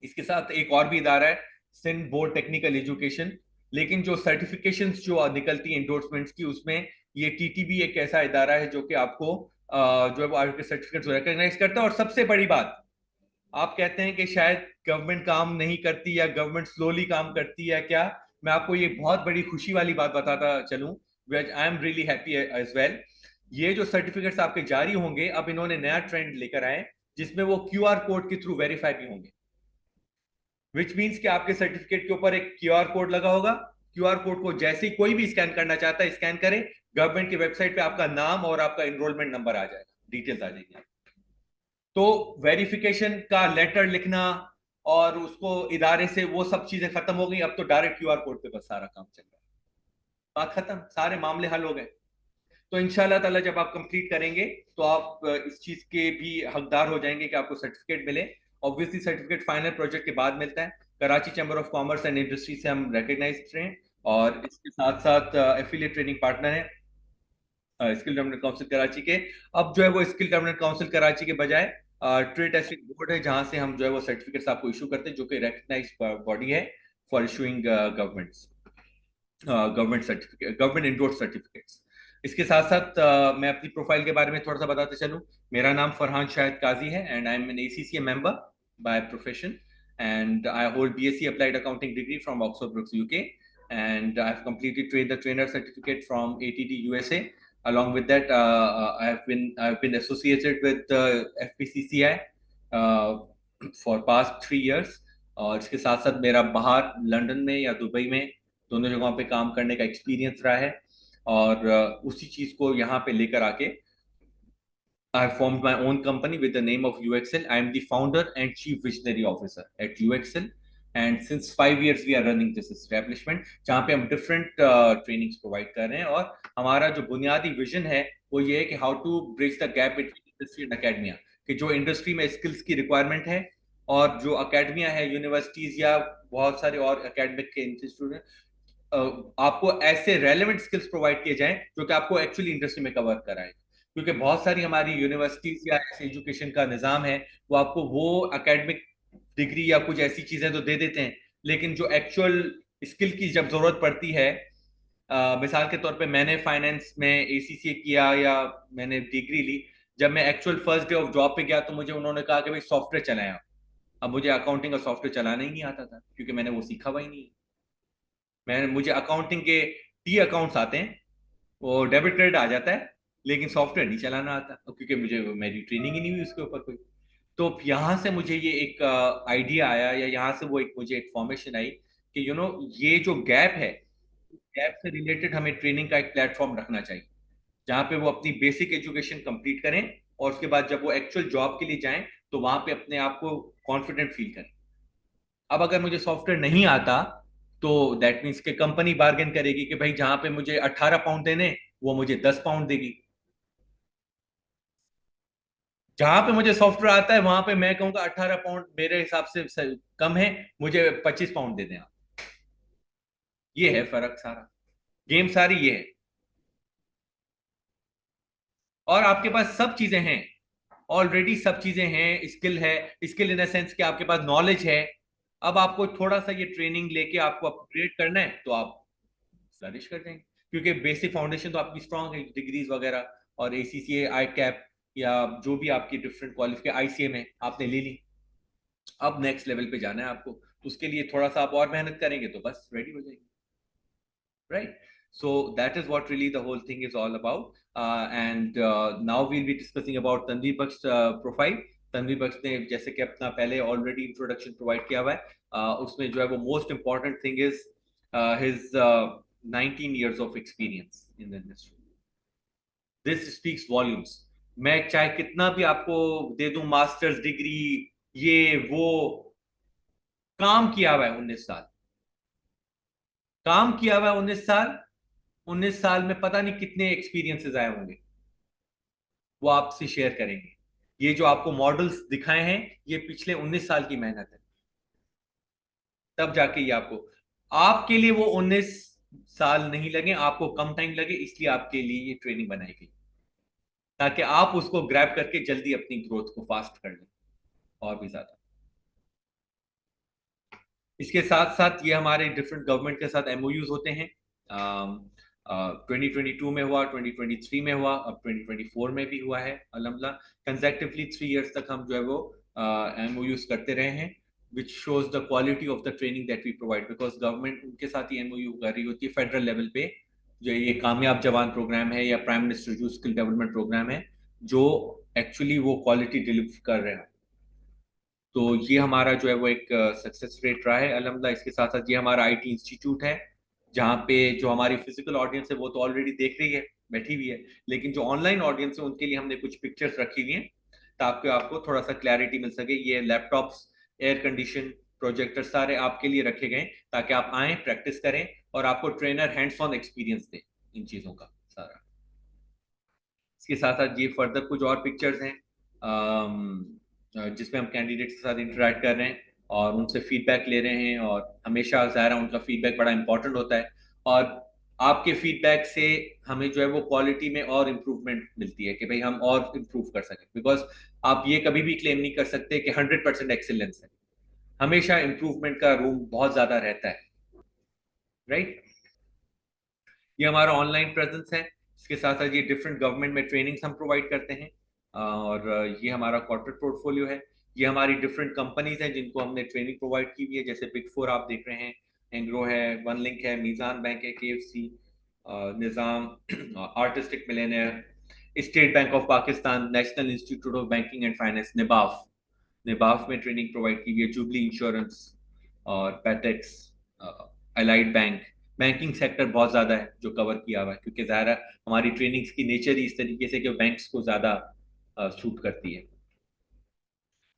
इसके साथ एक और भी इदारा है, सिंध बोर्ड टेक्निकल एजुकेशन। लेकिन जो सर्टिफिकेशंस जो निकलती हैं इंडोर्समेंट्स की, उसमें ये टीटीबी एक ऐसा इदारा है जो कि आपको जो है वो आपके सर्टिफिकेट्स रिकॉग्नाइज करता है। और सबसे बड़ी बात, आप कहते हैं कि शायद गवर्नमेंट काम नहीं करती या गवर्नमेंट स्लोली काम करती है क्या, मैं आपको ये बहुत बड़ी खुशी वाली बात बताता चलूं, I am really happy as well. ये जो सर्टिफिकेट्स आपके जारी होंगे, अब इन्होंने नया ट्रेंड लेकर आए जिसमें वो क्यूआर कोड के थ्रू वेरीफाई भी होंगे, विच मीन्स कि आपके सर्टिफिकेट के ऊपर एक क्यूआर कोड लगा होगा। क्यूआर कोड को जैसे ही कोई भी स्कैन करना चाहता है, स्कैन करे, गवर्नमेंट की वेबसाइट पे आपका नाम और आपका एनरोलमेंट नंबर आ जाएगा, डिटेल्स आ जाएगी। तो वेरिफिकेशन का लेटर लिखना और उसको इदारे से, वो सब चीजें खत्म हो गई। अब तो डायरेक्ट क्यूआर कोड पे बस सारा काम चल रहा है, बात खत्म, सारे मामले हल हो गए। तो इंशाल्लाह ताला जब आप कंप्लीट करेंगे तो आप इस चीज के भी हकदार हो जाएंगे कि आपको सर्टिफिकेट मिले। ऑब्वियसली सर्टिफिकेट फाइनल प्रोजेक्ट के बाद मिलता है। Karachi chamber of commerce and industry से हम रिकग्नाइज्ड हैं और इसके साथ साथ एफिलिएट ट्रेनिंग पार्टनर हैं स्किल डेवलपमेंट काउंसिल कराची के। अब जो है वो स्किल डेवलपमेंट काउंसिल कराची के बजाय ट्रेड टेस्टिंग बोर्ड है, जहां से हम जो है वो सर्टिफिकेट्स आपको इशू करते हैं, जो कि रिकग्नाइज्ड बॉडी है for issuing government certificate, government endorse certificates. इसके साथ साथ मैं अपनी प्रोफाइल के बारे में थोड़ा सा बताते चलूं। मेरा नाम फरहान शाहिद काजी है and I am an ACCA member by profession, and I hold BSc Applied Accounting degree from Oxford Brookes UK, and I've completed the trainer certificate from ATD USA. Along with that, I've been associated with FPCCI for past 3 years. और इसके साथ साथ मेरा बाहर London में या Dubai में दोनों जगहों पे काम करने का एक्सपीरियंस रहा है, और उसी चीज को यहाँ पे लेकर आके I formed my own company with the name of UXL. I am the founder and chief visionary officer at UXL, and since 5 years we are running this establishment, जहाँ पे हम different trainings provide कर रहे हैं। और हमारा जो बुनियादी विजन है वो ये है कि how to bridge the gap between industry and academia, कि जो इंडस्ट्री में स्किल्स की रिक्वायरमेंट है और जो अकेडमिया है, यूनिवर्सिटीज या बहुत सारे और एकेडमिक के इंस्टीट्यूट हैं, आपको ऐसे रेलेवेंट स्किल्स प्रोवाइड किए जाएं जो कि आपको एक्चुअली इंडस्ट्री में कवर कराएं। क्योंकि बहुत सारी हमारी यूनिवर्सिटीज या ऐसे एजुकेशन का निज़ाम है, वो आपको वो एकेडमिक डिग्री या कुछ ऐसी चीजें तो दे देते हैं, लेकिन जो एक्चुअल स्किल की जब जरूरत पड़ती है, मिसाल के तौर पे मैंने फाइनेंस में ACCA किया या मैंने डिग्री ली, जब मैं actual first day of job पे गया तो मुझे उन्होंने कहा कि भाई सॉफ्टवेयर चलाएं आप। अब मुझे अकाउंटिंग का सॉफ्टवेयर चलाना ही नहीं आता था, क्योंकि मैंने वो सीखा हुआ ही नहीं। मुझे अकाउंटिंग के T अकाउंट्स आते हैं, वो डेबिट क्रेडिट आ जाता है, लेकिन सॉफ्टवेयर नहीं चलाना आता, क्योंकि मुझे मेरी ट्रेनिंग ही नहीं हुई उसके ऊपर कोई। तो यहाँ से मुझे ये एक आइडिया आया, या यहाँ से वो एक मुझे एक फॉर्मेशन आई कि ये जो गैप है, गैप से रिलेटेड हमें ट्रेनिंग का एक प्लेटफॉर्म रखना चाहिए, जहाँ पे वो अपनी बेसिक एजुकेशन कंप्लीट करें और उसके बाद जब वो एक्चुअल जॉब के लिए जाएं तो वहां पे अपने आप को कॉन्फिडेंट फील करें। अब अगर मुझे सॉफ्टवेयर नहीं आता तो दैट मीन्स कि कंपनी बार्गेन करेगी कि भाई जहां पे मुझे 18 पाउंड देने, वो मुझे 10 पाउंड देगी। जहां पे मुझे सॉफ्टवेयर आता है वहां पे मैं कहूंगा 18 पाउंड मेरे हिसाब से कम है, मुझे 25 पाउंड दे दें आप। ये है फर्क, सारा गेम सारी ये है। और आपके पास सब चीजें हैं, ऑलरेडी सब चीजें हैं, स्किल है, स्किल इन सेंस कि आपके पास नॉलेज है। अब आपको थोड़ा सा ये ट्रेनिंग लेके आपको अपग्रेड करना है तो आप फ्लरिश कर देंगे, क्योंकि बेसिक फाउंडेशन तो आपकी स्ट्रांग है, डिग्रीज वगैरह और ACCA, ICAP या जो भी आपकी डिफरेंट क्वालिफिकेशन ICA में आपने ले ली। अब नेक्स्ट लेवल पे जाना है आपको, तो उसके लिए थोड़ा सा आप और मेहनत करेंगे तो बस रेडी हो जाएंगे। right? So that is what really the whole thing is all about. And now we'll be discussing about Tanveer Bakhsh profile. Tanveer बख्श ने जैसे कि अपना पहले ऑलरेडी इंट्रोडक्शन प्रोवाइड किया हुआ है, उसमें जो है वो most important thing is his 19 years of experience in the industry. This speaks volumes. मैं चाहे कितना भी आपको दे दूं मास्टर्स डिग्री ये वो, काम किया हुआ है 19 साल, काम किया हुआ है 19 साल, 19 साल में पता नहीं कितने एक्सपीरियंसेस आए होंगे, वो आपसे शेयर करेंगे. ये जो आपको मॉडल्स दिखाए हैं ये पिछले 19 साल की मेहनत है, तब जाके ये आपके लिए वो 19 साल नहीं लगे, आपको कम टाइम लगे, इसलिए आपके लिए ये ट्रेनिंग बनाई गई ताकि आप उसको ग्रैब करके जल्दी अपनी ग्रोथ को फास्ट कर लें और भी ज्यादा. इसके साथ साथ ये हमारे डिफरेंट गवर्नमेंट के साथ एमओयूज होते हैं. 2022 में हुआ, 2023 में हुआ, अब 2024 में भी हुआ है अल्हम्दुलिल्लाह. कंसेक्टिवली 3 years तक हम जो है वो एमओयूज करते रहे हैं, which shows the quality of the training that we provide, because government उनके साथ ही एमओयू कर रही होती है फेडरल लेवल पे. जो ये कामयाब जवान प्रोग्राम है या prime minister youth skill development programme है, जो एक्चुअली वो क्वालिटी डिलीवर कर रहे हैं. तो ये हमारा जो है वो एक सक्सेस रेट रहा है अल्हम्दुलिल्लाह. इसके साथ साथ ये हमारा आईटी इंस्टीट्यूट है, जहाँ पे जो हमारी फिजिकल ऑडियंस है वो तो ऑलरेडी देख रही है, बैठी हुई है, लेकिन जो ऑनलाइन ऑडियंस है उनके लिए हमने कुछ पिक्चर्स रखी हुई हैं ताकि आपको थोड़ा सा क्लैरिटी मिल सके. ये लैपटॉप्स, एयर कंडीशन, प्रोजेक्टर सारे आपके लिए रखे गए ताकि आप आए, प्रैक्टिस करें और आपको ट्रेनर हैंड्स ऑन एक्सपीरियंस दे इन चीज़ों का सारा. इसके साथ साथ ये फर्दर कुछ और पिक्चर्स हैं जिसमें हम कैंडिडेट्स के साथ इंटरेक्ट कर रहे हैं और उनसे फीडबैक ले रहे हैं, और हमेशा ज़ाहिर है उनका फीडबैक बड़ा इंपॉर्टेंट होता है, और आपके फीडबैक से हमें जो है वो क्वालिटी में और इम्प्रूवमेंट मिलती है कि भाई हम और इम्प्रूव कर सकें. बिकॉज आप ये कभी भी क्लेम नहीं कर सकते कि 100% एक्सीलेंस है, हमेशा इम्प्रूवमेंट का रूम बहुत ज़्यादा रहता है, राइट? ये हमारा ऑनलाइन प्रेजेंस है. इसके साथ साथ ये डिफरेंट गवर्नमेंट में ट्रेनिंग्स हम प्रोवाइड करते हैं, और ये हमारा कॉर्पोरेट पोर्टफोलियो है. ये हमारी डिफरेंट कंपनीज हैं जिनको हमने ट्रेनिंग प्रोवाइड की हुई है, जैसे बिग 4 आप देख रहे हैं, एंग्रो है, वन लिंक है, मीज़ान बैंक है, KFC, Nizam, Artistic Milliners, State Bank of Pakistan, National Institute of Banking and Finance, NIBAF में ट्रेनिंग प्रोवाइड की हुई है, जुबली इंश्योरेंस और पैटेक्स, अलाइड बैंक. बैंकिंग सेक्टर बहुत ज़्यादा है जो कवर किया हुआ है, क्योंकि ज़ाहिर है हमारी ट्रेनिंग्स की नेचर ही इस तरीके से कि बैंक्स को ज़्यादा सूट करती है.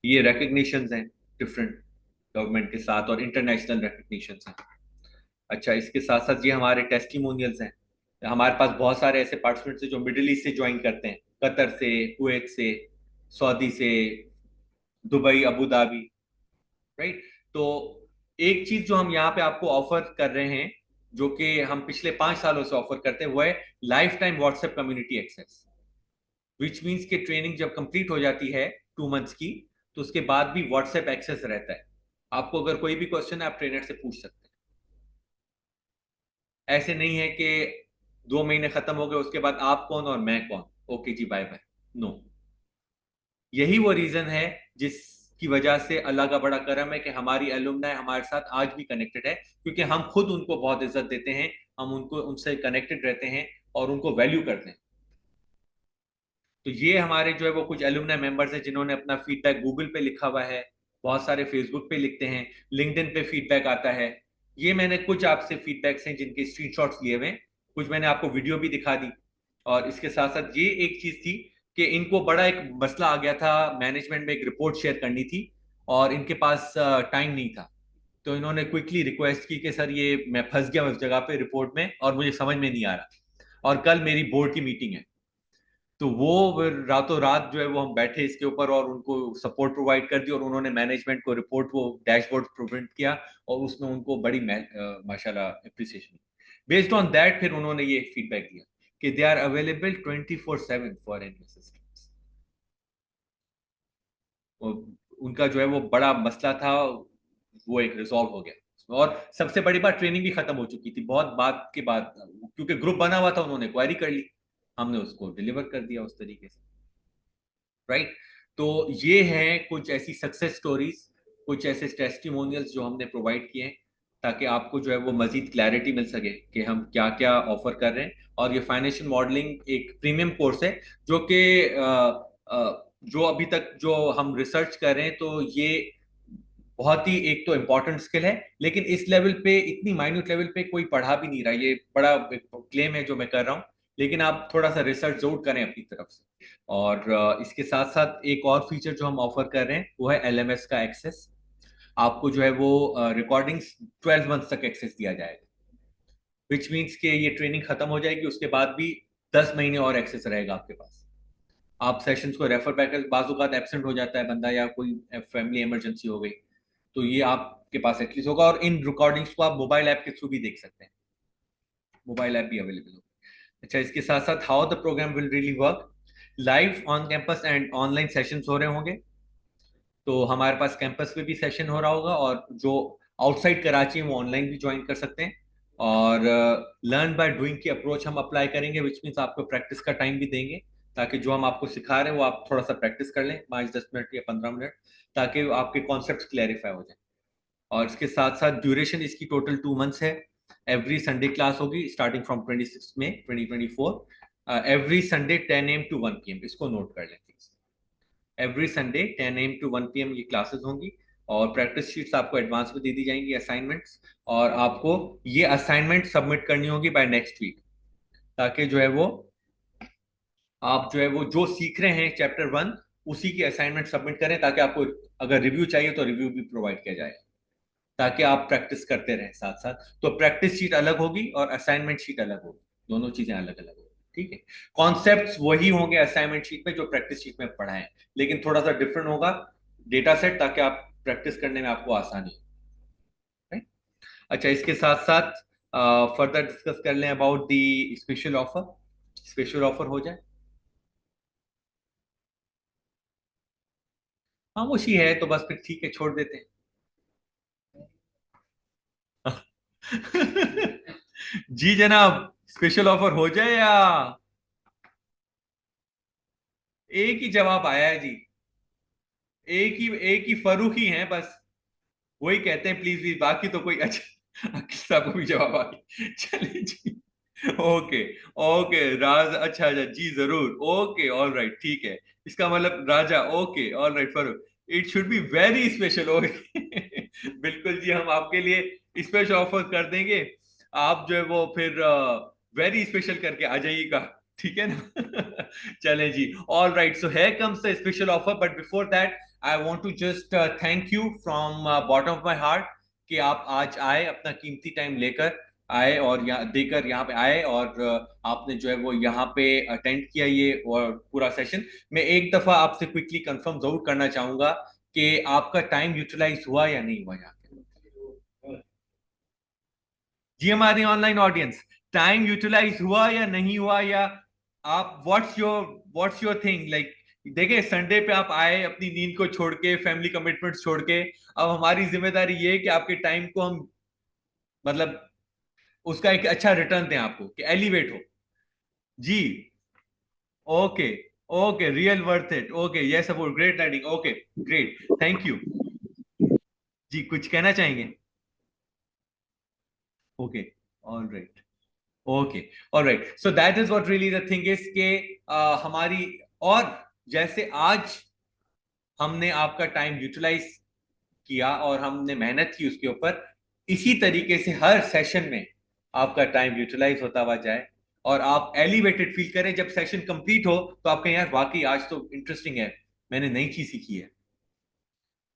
ये रिकग्निशंस हैं डिफरेंट गवर्नमेंट के साथ और इंटरनेशनल रिकग्निशंस हैं. अच्छा, इसके साथ साथ ये हमारे टेस्टिमोनियल्स हैं. हमारे पास बहुत सारे ऐसे पार्टिसिपेंट्स हैं जो मिडिल ईस्ट से ज्वाइन करते हैं, कतर से, कुवैत से, सऊदी से, दुबई, अबू धाबी, राइट? तो एक चीज जो हम यहाँ पे आपको ऑफर कर रहे हैं, जो कि हम पिछले 5 सालों से ऑफर करते हैं, वो है lifetime WhatsApp community access, which means कि ट्रेनिंग जब कंप्लीट हो जाती है 2 months की, तो उसके बाद भी व्हाट्सएप एक्सेस रहता है. आपको अगर कोई भी क्वेश्चन है आप ट्रेनर से पूछ सकते हैं. ऐसे नहीं है कि 2 महीने खत्म हो गए उसके बाद आप कौन और मैं कौन, ओके जी बाय बाय, नो. यही वो रीजन है जिसकी वजह से अल्लाह का बड़ा करम है कि हमारी एलुमनाई हमारे साथ आज भी कनेक्टेड है, क्योंकि हम खुद उनको बहुत इज्जत देते हैं, हम उनसे कनेक्टेड रहते हैं और उनको वैल्यू करते हैं. तो ये हमारे जो है वो कुछ एलुमनाई मेंबर्स हैं जिन्होंने अपना फीडबैक गूगल पे लिखा हुआ है, बहुत सारे फेसबुक पे लिखते हैं, लिंक्डइन पे फीडबैक आता है. ये मैंने कुछ आपसे फीडबैक्स हैं जिनके स्क्रीनशॉट्स लिए हुए हैं, कुछ मैंने आपको वीडियो भी दिखा दी. और इसके साथ साथ ये एक चीज थी कि इनको बड़ा एक मसला आ गया था, मैनेजमेंट में एक रिपोर्ट शेयर करनी थी और इनके पास टाइम नहीं था. तो इन्होंने क्विकली रिक्वेस्ट की कि सर ये मैं फंस गया उस जगह पे रिपोर्ट में और मुझे समझ में नहीं आ रहा, और कल मेरी बोर्ड की मीटिंग है. तो वो रातों रात जो है वो हम बैठे इसके ऊपर और उनको सपोर्ट प्रोवाइड कर दी, और उन्होंने मैनेजमेंट को रिपोर्ट, वो डैशबोर्ड प्रोवाइड किया, और उसमें उनको बड़ी माशाल्लाह एप्रिसिएशन. बेस्ड ऑन दैट फिर उन्होंने ये फीडबैक दिया कि they are available 24/7 for any assistance. उनका जो है वो बड़ा मसला था, वो एक रिजॉल्व हो गया. और सबसे बड़ी बात, ट्रेनिंग भी खत्म हो चुकी थी बहुत बात के बाद, क्योंकि ग्रुप बना हुआ था, उन्होंने क्वेरी कर ली, हमने उसको डिलीवर कर दिया उस तरीके से, राइट? तो ये हैं कुछ ऐसी सक्सेस स्टोरीज, कुछ ऐसे टेस्टिमोनियल्स जो हमने प्रोवाइड किए हैं, ताकि आपको जो है वो मजीद क्लैरिटी मिल सके कि हम क्या क्या ऑफर कर रहे हैं। और ये फाइनेंशियल मॉडलिंग एक प्रीमियम कोर्स है जो कि जो अभी तक जो हम रिसर्च कर रहे हैं, तो ये बहुत ही एक तो इम्पोर्टेंट स्किल है, लेकिन इस लेवल पे, इतनी माइन्यूट लेवल पे कोई पढ़ा भी नहीं रहा। ये बड़ा क्लेम है जो मैं कर रहा हूँ, लेकिन आप थोड़ा सा रिसर्च जरूर करें अपनी तरफ से। और इसके साथ साथ एक और फीचर जो हम ऑफर कर रहे हैं वो है LMS का एक्सेस। आपको जो है वो रिकॉर्डिंग्स 12 मंथ तक एक्सेस दिया जाएगा, विच मीन्स कि ये ट्रेनिंग खत्म हो जाएगी, उसके बाद भी 10 महीने और एक्सेस रहेगा आपके पास। आप सेशंस को रेफर बैक, बाजुकात एब्सेंट हो जाता है बंदा या कोई फैमिली इमरजेंसी हो गई, तो ये आपके पास एटलीस्ट होगा। और इन रिकॉर्डिंग्स को आप मोबाइल ऐप के थ्रू भी देख सकते हैं, मोबाइल ऐप भी अवेलेबल होगा। अच्छा, इसके साथ साथ how the programme will really work, live on campus and online sessions हो रहे होंगे। तो हमारे पास कैंपस पे भी सेशन हो रहा होगा, और जो आउटसाइड कराची है वो ऑनलाइन भी ज्वाइन कर सकते हैं। और लर्न बाय डूइंग की अप्रोच हम अप्लाई करेंगे, विच मीन्स आपको प्रैक्टिस का टाइम भी देंगे, ताकि जो हम आपको सिखा रहे हैं वो आप थोड़ा सा प्रैक्टिस कर लें 5-10 मिनट या 15 मिनट, ताकि आपके कॉन्सेप्ट क्लैरिफाई हो जाए। और इसके साथ साथ ड्यूरेशन इसकी टोटल 2 मंथ्स है। एवरी संडे क्लास होगी starting from 26 May 2024, every Sunday 10 AM to 1 PM, इसको नोट कर लें please. Every Sunday 10 AM to 1 PM ये क्लासेस होंगी, और प्रैक्टिस शीट्स आपको एडवांस में दे दी जाएंगी, असाइनमेंट्स, और आपको ये असाइनमेंट सबमिट करनी होगी बाय नेक्स्ट वीक, ताकि जो है वो आप जो है वो जो सीख रहे हैं चैप्टर 1 उसी की असाइनमेंट सबमिट करें, ताकि आपको अगर रिव्यू चाहिए तो रिव्यू भी प्रोवाइड किया जाए, ताकि आप प्रैक्टिस करते रहें साथ साथ। तो प्रैक्टिस शीट अलग होगी और असाइनमेंट शीट अलग होगी, दोनों चीजें अलग अलग होगी, ठीक है। कॉन्सेप्ट्स वही होंगे असाइनमेंट शीट में जो प्रैक्टिस शीट में पढ़ाएं, लेकिन थोड़ा सा डिफरेंट होगा डेटा सेट, ताकि आप प्रैक्टिस करने में आपको आसानी हो। right? अच्छा, इसके साथ साथ फर्दर डिस्कस कर लें about the special offer. Special offer हो जाए, खामोशी है तो बस फिर ठीक है, छोड़ देते हैं। जी जनाब, स्पेशल ऑफर हो जाए या? एक ही जवाब आया है जी, एक ही फरूक ही है बस, वही कहते हैं प्लीज भी, बाकी तो कोई। अच्छा, अकील साहब को भी जवाब आ गया, चलिए जी। ओके, ओके राज, अच्छा अच्छा जी जरूर, ओके ऑल राइट, ठीक है। इसका मतलब Raja, okay all right Farooq, it should be very special. Okay, बिल्कुल जी, हम आपके लिए स्पेशल ऑफर कर देंगे, आप जो है वो फिर वेरी स्पेशल करके आ जाइएगा, ठीक है ना। चले जी, all right, so here comes the special offer, but before that I want to just thank you from bottom of my heart कि आप आज आए, अपना कीमती टाइम लेकर आए और यहाँ देकर यहाँ पे आए, और आपने जो है वो यहाँ पे अटेंड किया ये और पूरा सेशन। मैं एक दफा आपसे क्विकली कंफर्म जरूर करना चाहूंगा कि आपका टाइम यूटिलाइज हुआ या नहीं हुआ यहाँ पे। जी हमारी ऑनलाइन ऑडियंस, टाइम यूटिलाइज हुआ या नहीं हुआ, या आप व्हाट्स योर थिंग लाइक। देखिए, संडे पे आप आए अपनी नींद को छोड़ के, फैमिली कमिटमेंट्स छोड़ के, अब हमारी जिम्मेदारी ये है कि आपके टाइम को हम मतलब उसका एक अच्छा रिटर्न दें आपको, कि एलिवेट हो। जी, okay, okay, real worth it, okay, yes about great riding, okay great, thank you जी। कुछ कहना चाहेंगे? Okay, all right, okay, all right, so that is what really the thing is के हमारी, और जैसे आज हमने आपका टाइम यूटिलाइज किया और हमने मेहनत की उसके ऊपर, इसी तरीके से हर सेशन में आपका टाइम यूटिलाइज होता हुआ जाए, और आप एलिवेटेड फील करें जब सेशन कंप्लीट हो, तो आप कहें यार वाकई आज तो इंटरेस्टिंग है, मैंने नई चीज सीखी है।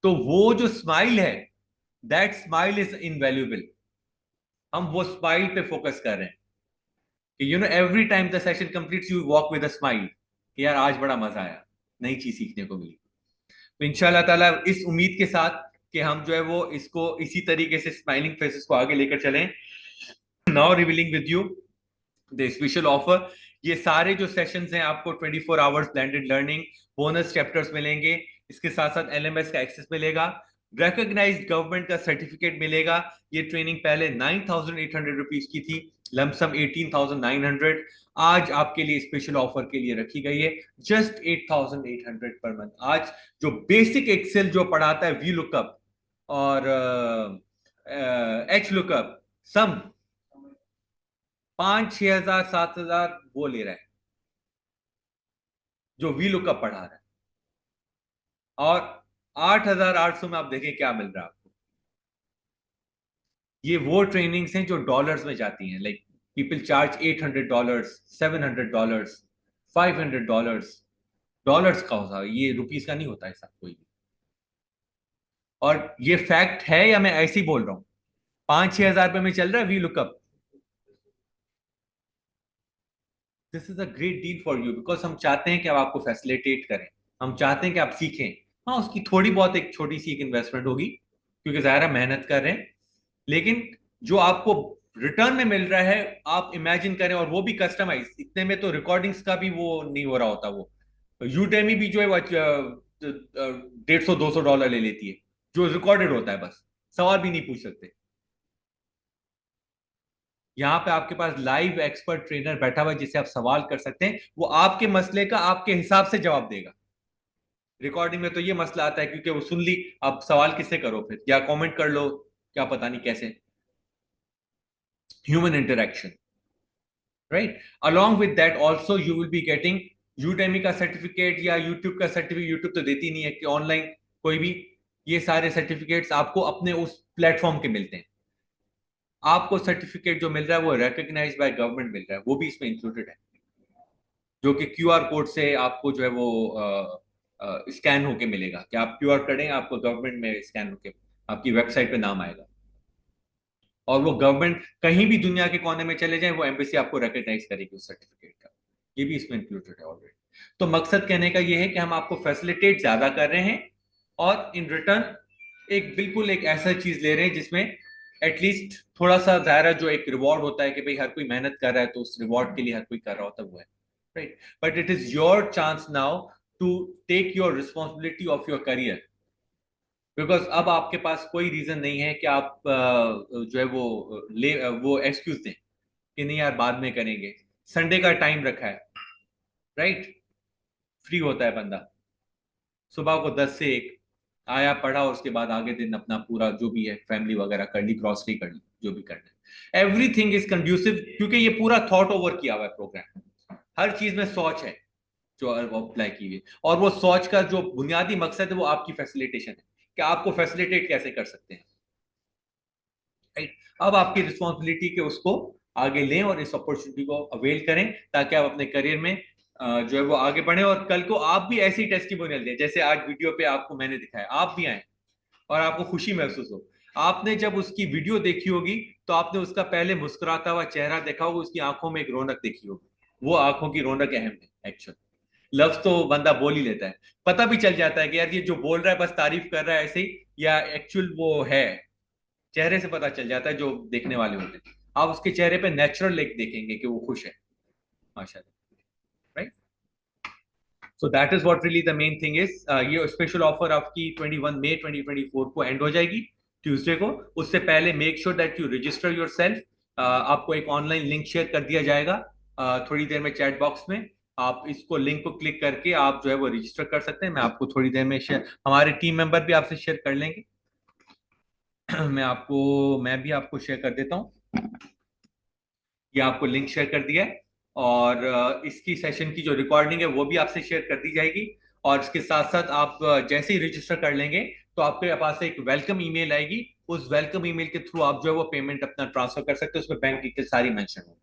तो वो जो स्माइल है, दैट स्माइल इज इनवैल्यूएबल। हम वो स्माइल पे फोकस कर रहे हैं कि every time the session completes you walk with a smile, कि यार आज बड़ा मजा आया, नई चीज सीखने को मिली। तो इंशाल्लाह ताला इस उम्मीद के साथ कि हम जो है वो इसको इसी तरीके से स्माइलिंग फेसेस को आगे लेकर चलें, now revealing with you the special offer. ये सारे जो सेशंस हैं आपको 24 hours blended learning, bonus chapters मिलेंगे, इसके साथ साथ LMS का एक्सेस मिलेगा, रिकॉग्नाइज्ड गवर्नमेंट का सर्टिफिकेट मिलेगा। ये ट्रेनिंग पहले 9,800 रुपीज की थी, लमसम 18,900, आज आपके लिए स्पेशल ऑफर के लिए रखी गई है जस्ट 8,800 पर मंथ। आज जो बेसिक एक्सेल जो पढ़ाता है वी लुकअप और एच लुकअप सम 5-6 हजार 7 हजार वो ले रहा है जो वी लुकअप पढ़ा रहा है, और 8,800 में आप देखें क्या मिल रहा है आपको। ये वो ट्रेनिंग्स हैं जो डॉलर्स में जाती हैं, लाइक पीपल चार्ज $800, $700, $500। डॉलर्स का होता है, ये रुपीस का नहीं होता ऐसा कोई भी। और ये फैक्ट है या मैं ऐसे ही बोल रहा हूं? 5-6 हजार रुपए में चल रहा है V lookup. This is a great deal for you, because हम चाहते हैं कि अब आपको फैसिलिटेट करें, हम चाहते हैं कि आप सीखें। हाँ, उसकी थोड़ी बहुत एक छोटी सी एक इन्वेस्टमेंट होगी, क्योंकि ज़ाहिर मेहनत कर रहे हैं, लेकिन जो आपको रिटर्न में मिल रहा है आप इमेजिन करें, और वो भी कस्टमाइज। इतने में तो रिकॉर्डिंग्स का भी वो नहीं हो रहा होता। वो यूडेमी भी जो है वो $150-200 ले लेती है, जो रिकॉर्डेड होता है, बस सवाल भी नहीं पूछ सकते। यहाँ पे आपके पास लाइव एक्सपर्ट ट्रेनर बैठा हुआ है जिसे आप सवाल कर सकते हैं, वो आपके मसले का आपके हिसाब से जवाब देगा। रिकॉर्डिंग में तो ये मसला आता है क्योंकि वो सुन ली, आप सवाल किससे करो फिर, या कमेंट कर लो, क्या पता नहीं कैसे। Human interaction, right? Along with that also you will be getting Udemy का सर्टिफिकेट या यूट्यूब का सर्टिफिकेट। यूट्यूब तो देती नहीं है कि ऑनलाइन कोई भी, ये सारे सर्टिफिकेट्स आपको अपने उस प्लेटफॉर्म के मिलते हैं। आपको सर्टिफिकेट जो मिल रहा है वो रिकॉग्नाइज्ड बाय गवर्नमेंट मिल रहा है, वो भी इसमें इंक्लूडेड है, जो कि क्यूआर कोड से आपको जो है वो स्कैन होके मिलेगा। कि आप क्यूआर करें, आपको गवर्नमेंट में स्कैन होके आपकी वेबसाइट पे नाम आएगा, और वो गवर्नमेंट कहीं भी दुनिया के कोने में चले जाए, वो एम्बेसी आपको रिकॉग्नाइज करेगी उस सर्टिफिकेट का। ये भी इसमें इंक्लूडेड है ऑलरेडी। तो मकसद कहने का ये है कि हम आपको फैसिलिटेट ज्यादा कर रहे हैं, और इन रिटर्न एक बिल्कुल एक ऐसा चीज ले रहे हैं जिसमें एटलीस्ट थोड़ा सा दायरा, जो एक रिवॉर्ड होता है कि भाई हर कोई मेहनत कर रहा है तो उस रिवॉर्ड के लिए हर कोई कर रहा होता है, वो है, right? But it is your chance now to take your responsibility of your career, because अब आपके पास कोई रीजन नहीं है कि आप जो है वो एक्सक्यूज दें कि नहीं यार बाद में करेंगे। संडे का टाइम रखा है, राइट? फ्री होता है बंदा, सुबह को 10 से 1 आया, पढ़ा, और उसके बाद आगे दिन अपना पूरा जो भी है फैमिली वगैरह कर ली, ग्रॉसरी कर ली, जो भी करना है। एवरीथिंग इज कंड्यूसिव, क्योंकि ये पूरा थॉट ओवर किया हुआ है प्रोग्राम। हर चीज में सोच है जो अप्लाई की हुई है, और वो सोच का जो बुनियादी मकसद है वो आपकी फैसिलिटेशन है, कि आपको फैसिलिटेट कैसे कर सकते हैं, राइट? अब आपकी रिस्पॉन्सिबिलिटी के उसको आगे लें और इस अपॉर्चुनिटी को अवेल करें, ताकि आप अपने करियर में जो है वो आगे बढ़े, और कल को आप भी ऐसी टेस्टिमोनियल दें जैसे आज वीडियो पे आपको मैंने दिखाया। आप भी आए और आपको खुशी महसूस हो। आपने जब उसकी वीडियो देखी होगी तो आपने उसका पहले मुस्कुराता हुआ चेहरा देखा होगा, उसकी आंखों में एक रौनक देखी होगी। वो आंखों की रौनक अहम है एक्चुअल। लफ्ज तो बंदा बोल ही लेता है, पता भी चल जाता है कि यार ये जो बोल रहा है बस तारीफ कर रहा है ऐसे ही, या एक्चुअल वो है। चेहरे से पता चल जाता है जो देखने वाले होते हैं। आप उसके चेहरे पे नेचुरल एक देखेंगे कि वो खुश है, माशाल्लाह, right? So that is what really the main thing is. ये स्पेशल ऑफर आपकी 21 मई 2024 को एंड हो जाएगी, ट्यूसडे को। उससे पहले make sure that you register yourself. आपको एक ऑनलाइन लिंक शेयर कर दिया जाएगा थोड़ी देर में चैट बॉक्स में। आप इसको लिंक को क्लिक करके आप जो है वो रजिस्टर कर सकते हैं। मैं आपको थोड़ी देर में शेयर, हमारे टीम मेंबर भी आपसे शेयर कर लेंगे। मैं भी आपको शेयर कर देता हूँ। ये आपको लिंक शेयर कर दिया है, और इसकी सेशन की जो रिकॉर्डिंग है वो भी आपसे शेयर कर दी जाएगी। और इसके साथ साथ आप जैसे ही रजिस्टर कर लेंगे तो आपके पास एक वेलकम ईमेल आएगी। उस वेलकम ईमेल के थ्रू आप जो है वो पेमेंट अपना ट्रांसफर कर सकते हैं, उसमें बैंक डिटेल सारी मेंशन होगी,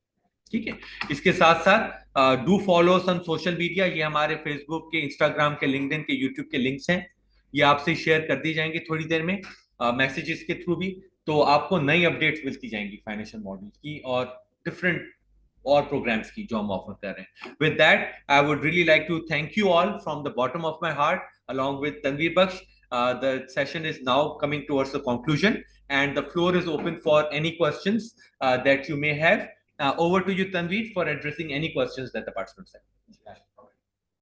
ठीक है? इसके साथ साथ do follow on social media. ये हमारे फेसबुक के, इंस्टाग्राम के, लिंक्डइन के, यूट्यूब के लिंक्स हैं, ये आपसे शेयर कर दी जाएंगे थोड़ी देर में मैसेजेस के थ्रू भी। तो आपको नई अपडेट्स मिलती जाएंगी फाइनेंशियल मॉडल की और डिफरेंट और प्रोग्राम्स की जो हम ऑफर कर रहे हैं। With that I would really like to thank you all from the bottom of my heart along with Tanveer Baksh. The session is now coming towards the conclusion, and the floor is open for any questions that you may have. Over to you, Tanveer, for addressing any questions that the participants have.